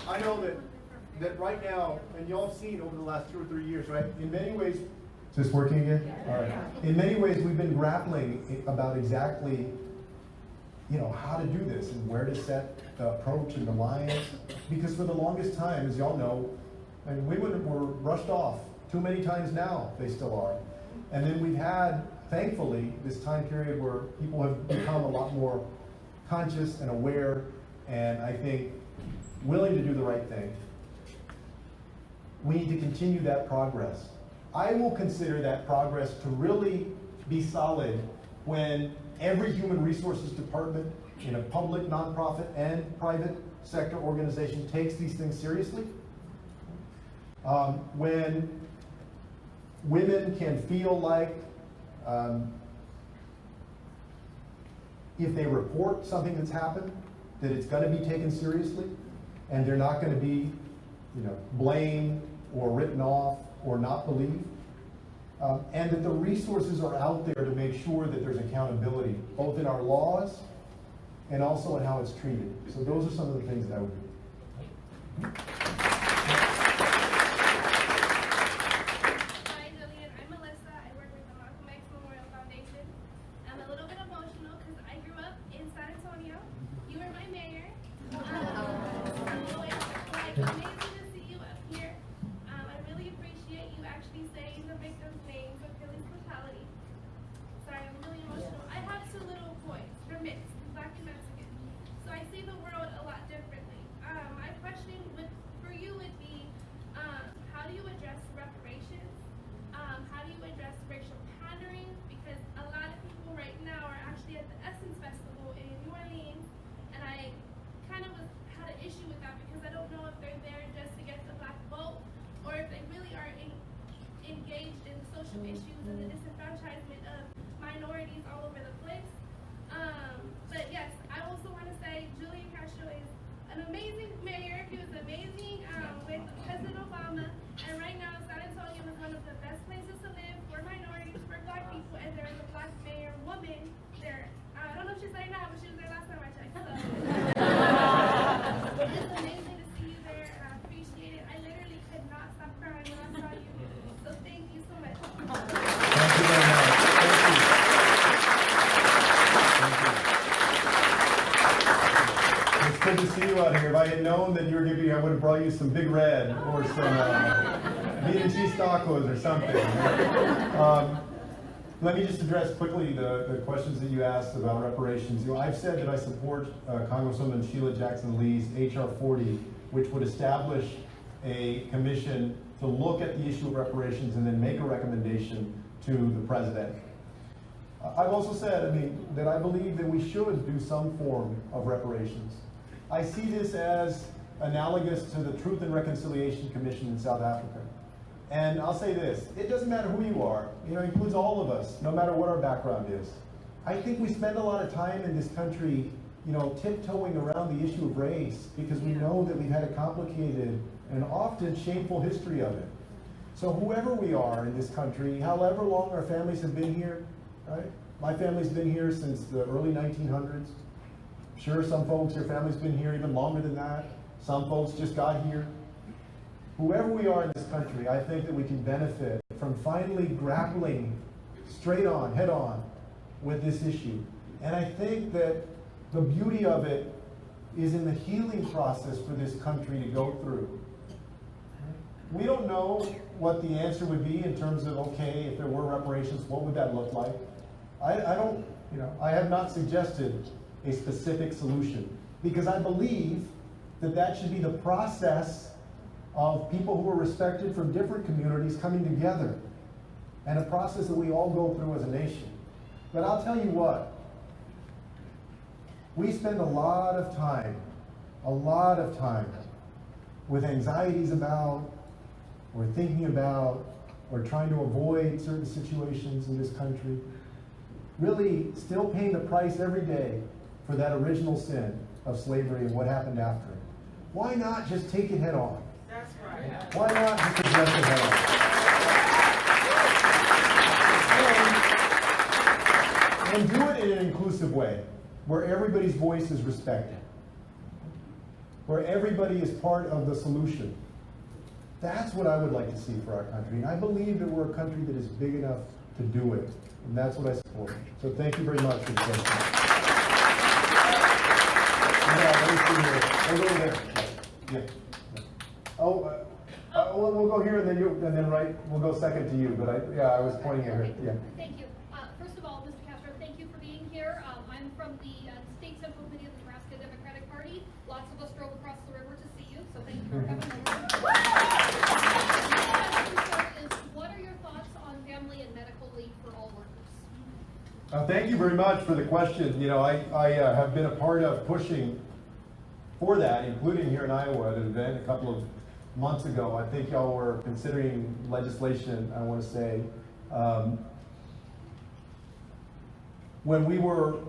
I know that right now, and y'all have seen over the last 2 or 3 years, right? In many ways, is this working again? Yeah. All right. In many ways, we've been grappling about exactly, how to do this and where to set the approach and the lines. Because for the longest time, as y'all know, women were rushed off too many times now. They still are. And then we've had, thankfully, this time period where people have become a lot more conscious and aware, and I think willing to do the right thing. We need to continue that progress. I will consider that progress to really be solid when every human resources department in a public, nonprofit, and private sector organization takes these things seriously. When women can feel like if they report something that's happened, that it's going to be taken seriously, and they're not going to be, blamed or written off or not believed, and that the resources are out there to make sure that there's accountability, both in our laws and also in how it's treated. So those are some of the things that I would do. issues and the disenfranchisement of minorities all over the place. But yes, I also want to say Julian Castro is an amazing mayor. He was amazing with President Obama, and right now San Antonio is one of the best places to live for minorities, for Black people, and there is a Black mayor woman there. I don't know if she's there now, but she was there last time I checked. So it's amazing to see you there, and I appreciate it. I literally could not stop crying when I saw you. So thank you so much. Thank you very much. It's good to see you out here. If I had known that you were going to be, I would have brought you some Big Red or some meat and cheese tacos or something. Let me just address quickly the questions that you asked about reparations. You know, I've said that I support Congresswoman Sheila Jackson Lee's H.R. 40, which would establish a commission to look at the issue of reparations and then make a recommendation to the president. I've also said, that I believe that we should do some form of reparations. I see this as analogous to the Truth and Reconciliation Commission in South Africa. And I'll say this, it doesn't matter who you are, it includes all of us, no matter what our background is. I think we spend a lot of time in this country, tiptoeing around the issue of race because we know that we've had a complicated and often shameful history of it. So whoever we are in this country, however long our families have been here, right? My family's been here since the early 1900s. Sure, some folks, your family's been here even longer than that. Some folks just got here. Whoever we are in this country, I think that we can benefit from finally grappling straight on, head on, with this issue. And I think that the beauty of it is in the healing process for this country to go through. We don't know what the answer would be in terms of, okay, if there were reparations, what would that look like? I have not suggested a specific solution because I believe that that should be the process of people who are respected from different communities coming together, and a process that we all go through as a nation. But I'll tell you what, we spend a lot of time with anxieties about, or thinking about, or trying to avoid certain situations in this country, really still paying the price every day for that original sin of slavery and what happened after it. Why not just take it head on? That's right. Why not just address it head on? And do it in an inclusive way, where everybody's voice is respected, where everybody is part of the solution. That's what I would like to see for our country. And I believe that we're a country that is big enough to do it. And that's what I support. So thank you very much for the question. Let me see here. We'll go there. Yeah. We'll go here and then right. We'll go second to you. But I was pointing at her. Yeah. Thank you. First of all, Mr. Castro, thank you for being here. I'm from the State Central Committee of the Nebraska Democratic Party. Lots of us drove across the river to see you, so thank you for coming over. What are your thoughts on family and medical leave for all workers? Thank you very much for the question. I have been a part of pushing for that, including here in Iowa at an event a couple of months ago. I think y'all were considering legislation, I want to say. When we were,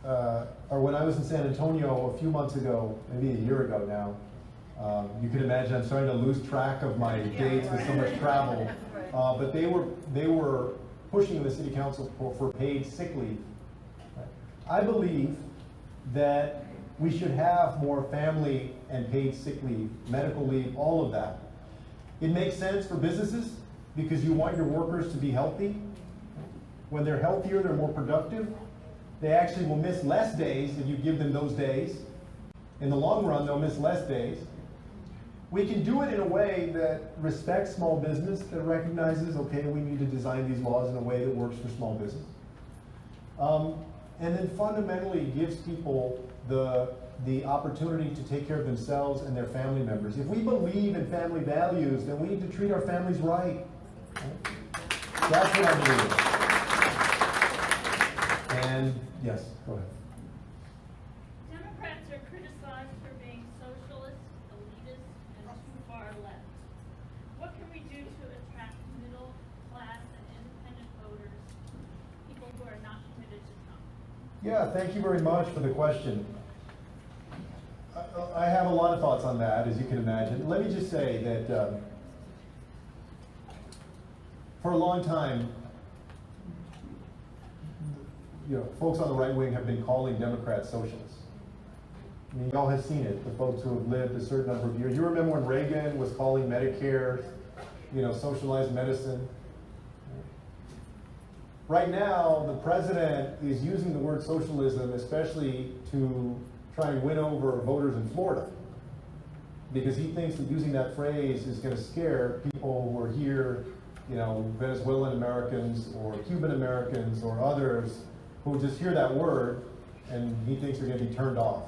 or when I was in San Antonio a few months ago, maybe a year ago now, you can imagine I'm starting to lose track of my dates with so much travel. But they were pushing in the city council for paid sick leave. I believe that we should have more family and paid sick leave, medical leave, all of that. It makes sense for businesses because you want your workers to be healthy. When they're healthier, they're more productive. They actually will miss less days if you give them those days. In the long run, they'll miss less days. We can do it in a way that respects small business, that recognizes, okay, we need to design these laws in a way that works for small business. And then fundamentally gives people the opportunity to take care of themselves and their family members. If we believe in family values, then we need to treat our families right. That's what I believe. And yes, go ahead. Democrats are criticized for being socialist, elitist, and too far left. What can we do to attract middle class and independent voters, people who are not committed to Trump? Yeah, thank you very much for the question. I have a lot of thoughts on that, as you can imagine. Let me just say that for a long time, folks on the right wing have been calling Democrats socialists. I mean, y'all have seen it, the folks who have lived a certain number of years. You remember when Reagan was calling Medicare, socialized medicine? Right now, the president is using the word socialism, especially to try and win over voters in Florida, because he thinks that using that phrase is going to scare people who are here Venezuelan Americans or Cuban Americans or others who just hear that word and he thinks they're going to be turned off.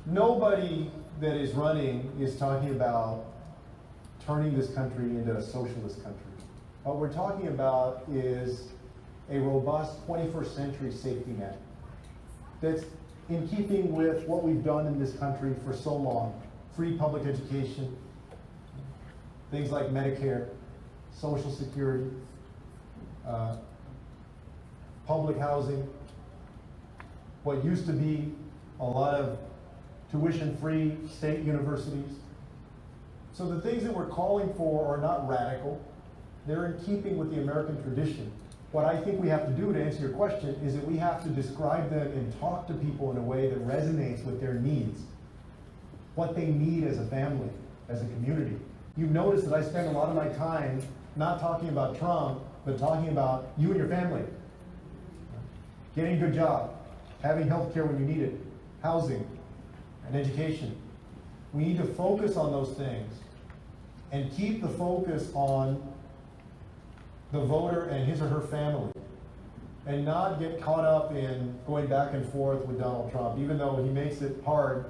Nobody that is running is talking about turning this country into a socialist country. What we're talking about is a robust 21st century safety net that's in keeping with what we've done in this country for so long. Free public education, things like Medicare, Social Security, public housing, what used to be a lot of tuition-free state universities. So the things that we're calling for are not radical. They're in keeping with the American tradition. What I think we have to do, to answer your question, is that we have to describe them and talk to people in a way that resonates with their needs, what they need as a family, as a community. You've noticed that I spend a lot of my time not talking about Trump, but talking about you and your family. Getting a good job, having health care when you need it, housing, and education. We need to focus on those things and keep the focus on the voter and his or her family, and not get caught up in going back and forth with Donald Trump, even though he makes it hard.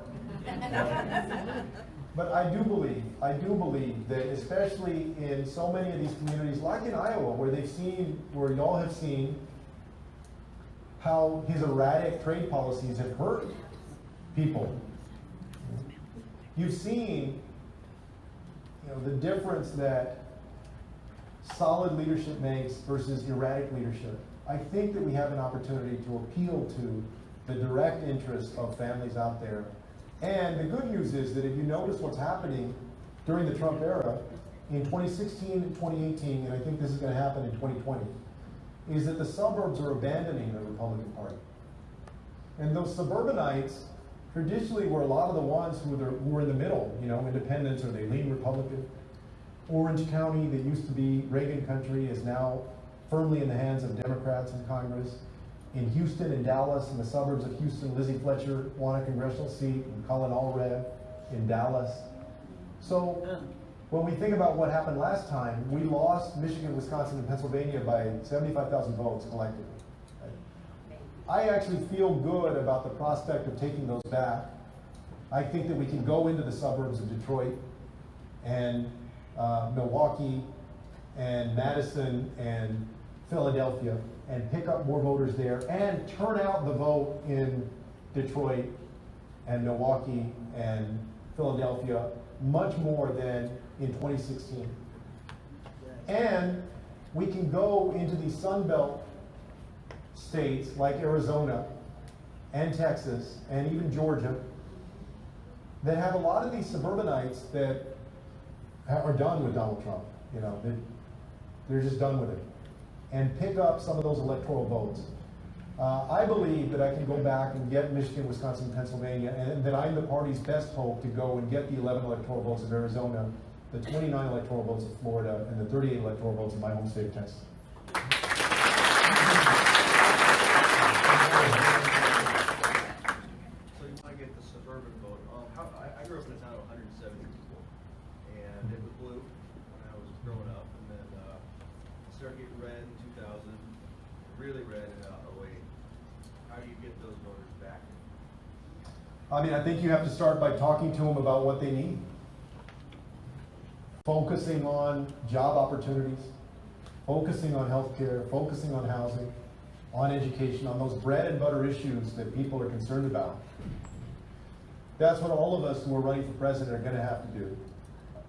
But I do believe that especially in so many of these communities, like in Iowa, where y'all have seen how his erratic trade policies have hurt people. You've seen, the difference that solid leadership makes versus erratic leadership. I think that we have an opportunity to appeal to the direct interests of families out there. And the good news is that if you notice what's happening during the Trump era, in 2016 and 2018, and I think this is going to happen in 2020, is that the suburbs are abandoning the Republican Party. And those suburbanites traditionally were a lot of the ones who were in the middle, independents, or they lean Republican. Orange County, that used to be Reagan country, is now firmly in the hands of Democrats in Congress. In Houston and Dallas, in the suburbs of Houston, Lizzie Fletcher won a congressional seat, and Colin Allred in Dallas. So when we think about what happened last time, we lost Michigan, Wisconsin, and Pennsylvania by 75,000 votes collectively. I actually feel good about the prospect of taking those back. I think that we can go into the suburbs of Detroit and Milwaukee and Madison and Philadelphia and pick up more voters there and turn out the vote in Detroit and Milwaukee and Philadelphia much more than in 2016. And we can go into these Sun Belt states like Arizona and Texas and even Georgia that have a lot of these suburbanites that are done with Donald Trump. They're just done with it. And pick up some of those electoral votes. I believe that I can go back and get Michigan, Wisconsin, Pennsylvania, and that I'm the party's best hope to go and get the 11 electoral votes of Arizona, the 29 electoral votes of Florida, and the 38 electoral votes of my home state of Texas. So you want to get the suburban vote. I grew up in a town of 170 people, and it was blue when I was growing up, and then it started getting red in 2000, really red in 08. How do you get those voters back? I think you have to start by talking to them about what they need. Focusing on job opportunities, focusing on health care, focusing on housing, on education, on those bread and butter issues that people are concerned about. That's what all of us who are running for president are going to have to do.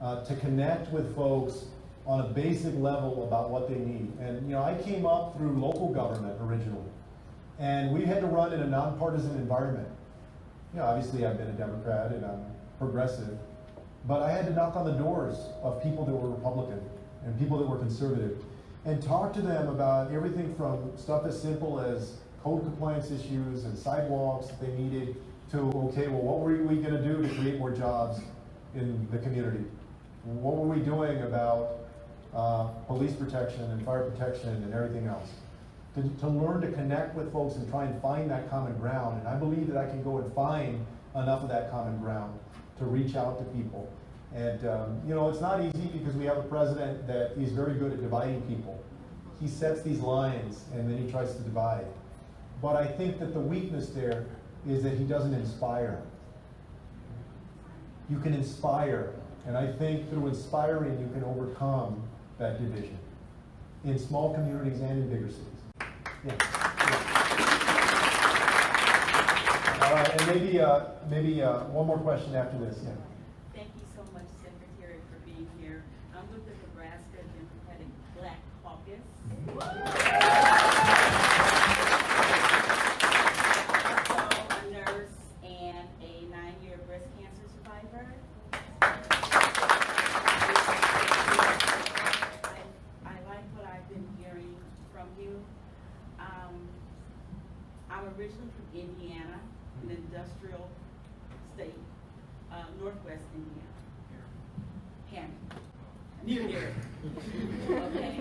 To connect with folks on a basic level about what they need. And I came up through local government originally, and we had to run in a nonpartisan environment. Obviously I've been a Democrat and I'm progressive, but I had to knock on the doors of people that were Republican and people that were conservative and talk to them about everything from stuff as simple as code compliance issues and sidewalks that they needed to, okay, well, what were we going to do to create more jobs in the community? What were we doing about police protection and fire protection and everything else? To learn to connect with folks and try and find that common ground. And I believe that I can go and find enough of that common ground to reach out to people. And, you know, it's not easy because we have a president that is very good at dividing people. He sets these lines and then he tries to divide. But I think that the weakness there is that he doesn't inspire. You can inspire, and I think through inspiring you can overcome that division in small communities and in bigger cities. Yeah. All right, and maybe one more question after this. Yeah. Thank you so much, Secretary, for being here. I'm with the Nebraska Democratic Black Caucus. Also a nurse and a 9-year breast cancer survivor. I like what I've been hearing from you. I'm originally from Indiana, an industrial state, northwest Indiana. Hammond. Near here. Okay.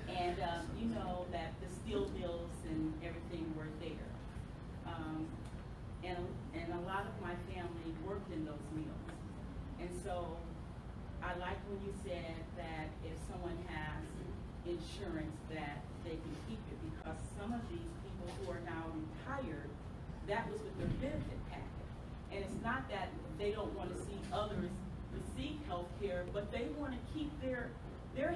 And you know that the steel mills and everything were there. And a lot of my family worked in those mills. And so I like when you said that if someone has insurance that they can keep it, because some of these people who are now retired, that was with their benefit package. And it's not that they don't want to see others receive health care, but they want to keep their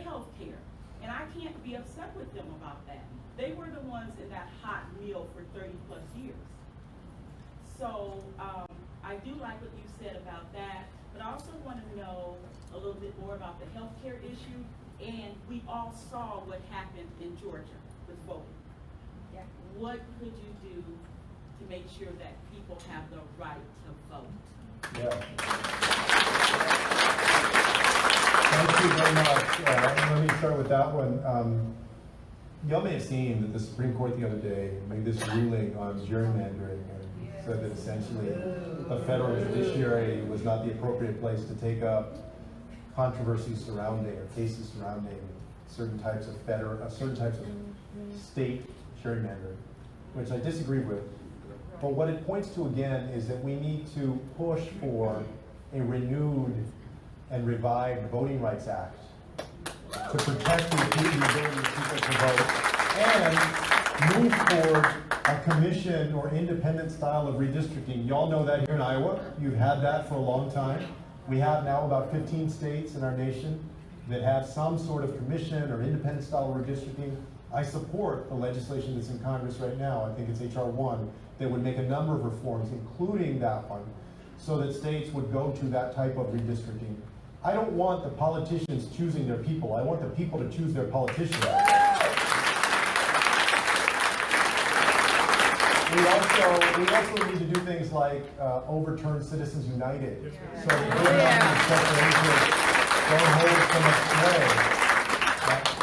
health care. And I can't be upset with them about that. They were the ones in that hot meal for 30 plus years. So I do like what you said about that, but I also want to know a little bit more about the health care issue. And we all saw what happened in Georgia with voting. Yeah. What could you do to make sure that people have the right to vote? Yeah. Thank you very much. Let me start with that one. Y'all may have seen that the Supreme Court the other day made this ruling on gerrymandering and said that essentially the federal judiciary was not the appropriate place to take up controversies surrounding or cases surrounding certain types of state gerrymandering, which I disagree with. But what it points to again is that we need to push for a renewed and revived Voting Rights Act to protect the ability of people to vote and move toward a commission or independent style of redistricting. Y'all know that here in Iowa. You've had that for a long time. We have now about 15 states in our nation that have some sort of commission or independent style of redistricting. I support the legislation that's in Congress right now. I think it's H.R. 1 that would make a number of reforms, including that one, so that states would go to that type of redistricting. I don't want the politicians choosing their people. I want the people to choose their politicians. We also need to do things like overturn Citizens United, so that don't hold so much sway.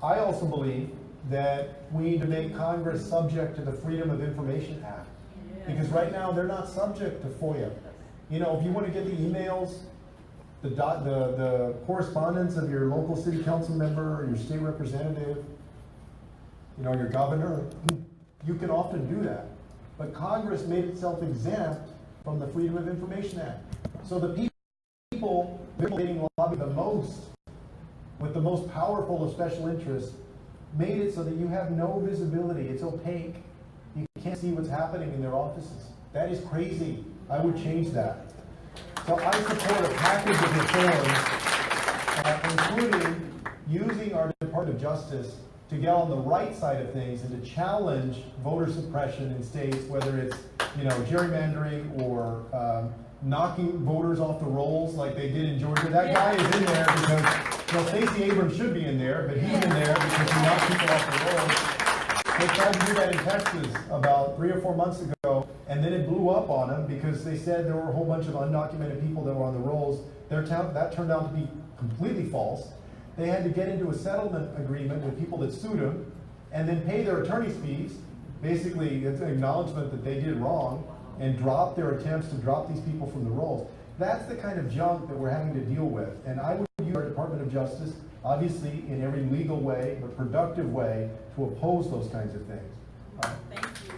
I also believe that we need to make Congress subject to the Freedom of Information Act, because right now they're not subject to FOIA. You know, if you want to get the emails, the correspondence of your local city council member or your state representative, you know, your governor, you can often do that. But Congress made itself exempt from the Freedom of Information Act. So the people getting lobbied the most, with the most powerful of special interests, made it so that you have no visibility. It's opaque. You can't see what's happening in their offices. That is crazy. I would change that. So I support a package of reforms, including using our Department of Justice to get on the right side of things and to challenge voter suppression in states, whether it's, you know, gerrymandering or knocking voters off the rolls like they did in Georgia. That guy is in there because, you know, Stacey Abrams should be in there, but he's in there because he knocked people off the rolls. They tried to do that in Texas about 3 or 4 months ago, and then it blew up on them because they said there were a whole bunch of undocumented people that were on the rolls. That turned out to be completely false. They had to get into a settlement agreement with people that sued them and then pay their attorney's fees. Basically, it's an acknowledgement that they did wrong and drop their attempts to drop these people from the rolls. That's the kind of junk that we're having to deal with. And I would use our Department of Justice, obviously in every legal way, but productive way, to oppose those kinds of things. Thank you.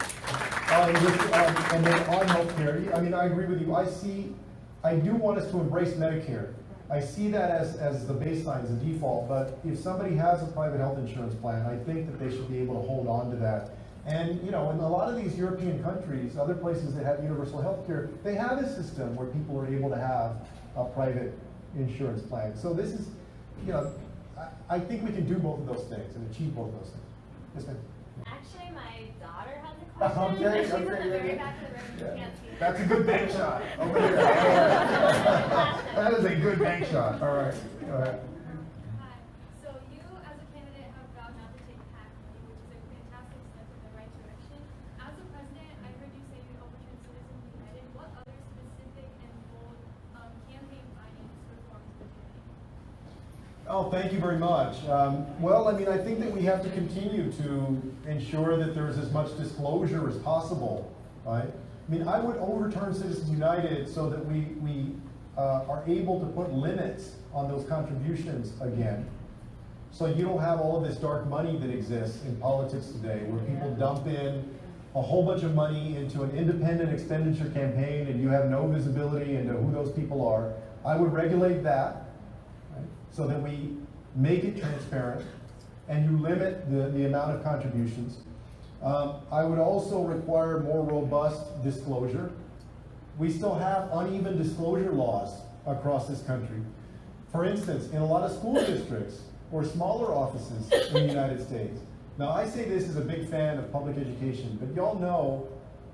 And then on healthcare, I mean, I agree with you. I do want us to embrace Medicare. I see that as the baseline, as a default, but if somebody has a private health insurance plan, I think that they should be able to hold on to that. And, you know, in a lot of these European countries, other places that have universal health care, they have a system where people are able to have a private insurance plan. So this is, you know, I think we can do both of those things and achieve both of those things. Yes, ma'am? Actually, my daughter has a question. Okay, She's in the okay, very yeah. back of the room. You can't see her. That's a good bank shot. Over there. That is a good bank shot. All right, go ahead. Hi. So you, as a candidate, have vowed not to take PAC money, which is a fantastic step in the right direction. As a president, I heard you say you overturn Citizens United. What other specific and bold campaign finance reforms would you make? Oh, thank you very much. Well, I mean, I think that we have to continue to ensure that there's as much disclosure as possible, right? I mean, I would overturn Citizens United so that we are able to put limits on those contributions again. So you don't have all of this dark money that exists in politics today, where people dump in a whole bunch of money into an independent expenditure campaign and you have no visibility into who those people are. I would regulate that, right, so that we make it transparent and you limit the amount of contributions. I would also require more robust disclosure. We still have uneven disclosure laws across this country. For instance, in a lot of school districts or smaller offices in the United States. Now, I say this as a big fan of public education, but y'all know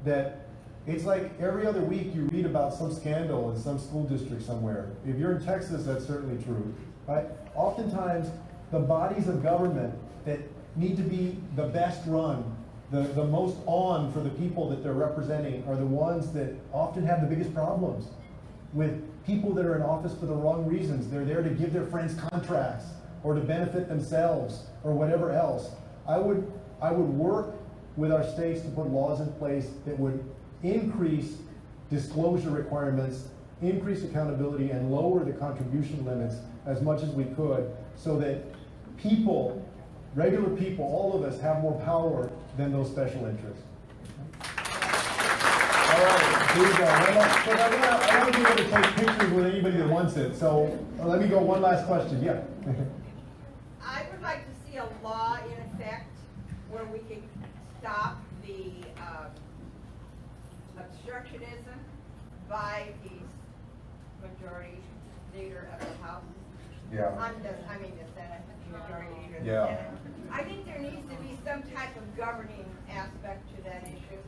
that it's like every other week you read about some scandal in some school district somewhere. If you're in Texas, that's certainly true, right? Oftentimes, the bodies of government that need to be the best run, the most on for the people that they're representing, are the ones that often have the biggest problems with people that are in office for the wrong reasons. They're there to give their friends contracts or to benefit themselves or whatever else. I would work with our states to put laws in place that would increase disclosure requirements, increase accountability, and lower the contribution limits as much as we could, so that people, regular people, all of us, have more power than those special interests. All right, here we go. I want to be able to take pictures with anybody that wants it, so let me go one last question. Yeah. I would like to see a law in effect where we could stop the obstructionism by the majority leader of the House. Yeah. I mean the Senate, the majority leader of the Yeah. Senate. I think there needs to be some type of governing aspect to that issue.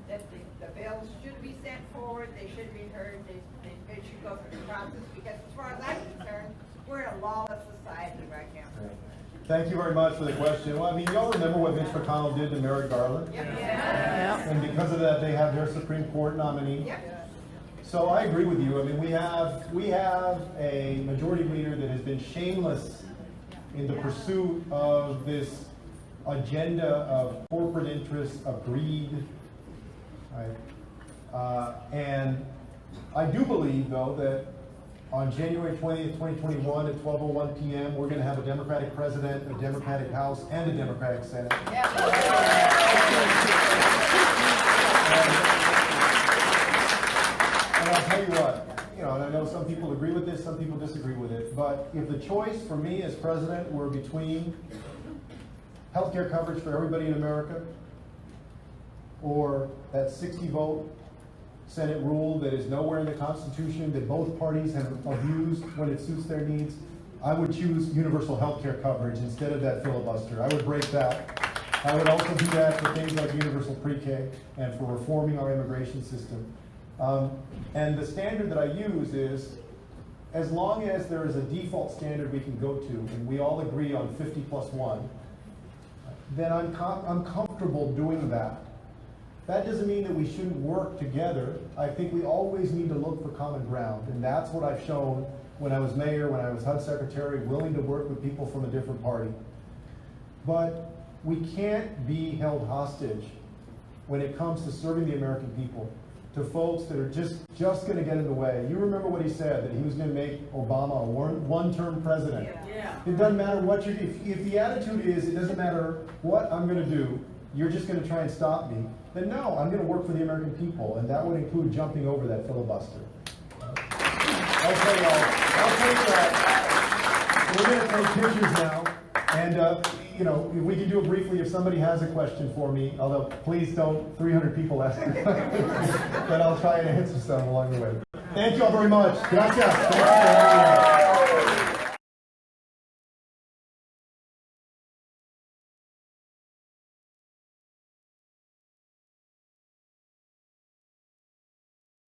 That the bills should be sent forward, they should be heard, they should go through the process, because as far as I'm concerned, we're in a lawless society right now. Thank you very much for the question. Well, I mean, y'all remember what Mitch McConnell did to Merrick Garland? Yep. And because of that, they have their Supreme Court nominee. Yep. So I agree with you. I mean, we have a majority leader that has been shameless in the pursuit of this agenda of corporate interests, of greed, right? And I do believe, though, that on January 20th, 2021 at 12:01 p.m., we're going to have a Democratic president, a Democratic House, and a Democratic Senate. And I'll tell you what, you know, and I know some people agree with this, some people disagree with it, but if the choice for me as president were between healthcare coverage for everybody in America or that 60-vote Senate rule that is nowhere in the Constitution, that both parties have abused when it suits their needs, I would choose universal health care coverage instead of that filibuster. I would break that. I would also do that for things like universal pre-K and for reforming our immigration system. And the standard that I use is, as long as there is a default standard we can go to, and we all agree on 50+1, then I'm comfortable doing that. That doesn't mean that we shouldn't work together. I think we always need to look for common ground, and that's what I've shown when I was mayor, when I was HUD secretary, willing to work with people from a different party. But we can't be held hostage when it comes to serving the American people to folks that are just going to get in the way. You remember what he said, that he was going to make Obama a one-term president. Yeah. It doesn't matter what you do. If the attitude is, it doesn't matter what I'm going to do, you're just going to try and stop me, then no, I'm going to work for the American people, and that would include jumping over that filibuster. Okay, y'all. I'll tell you that. We're going to take pictures now. And, you know, we can do it briefly if somebody has a question for me. Although, please don't 300 people ask me. But I'll try and answer some along the way. Thank you all very much. Gracias. Thank you.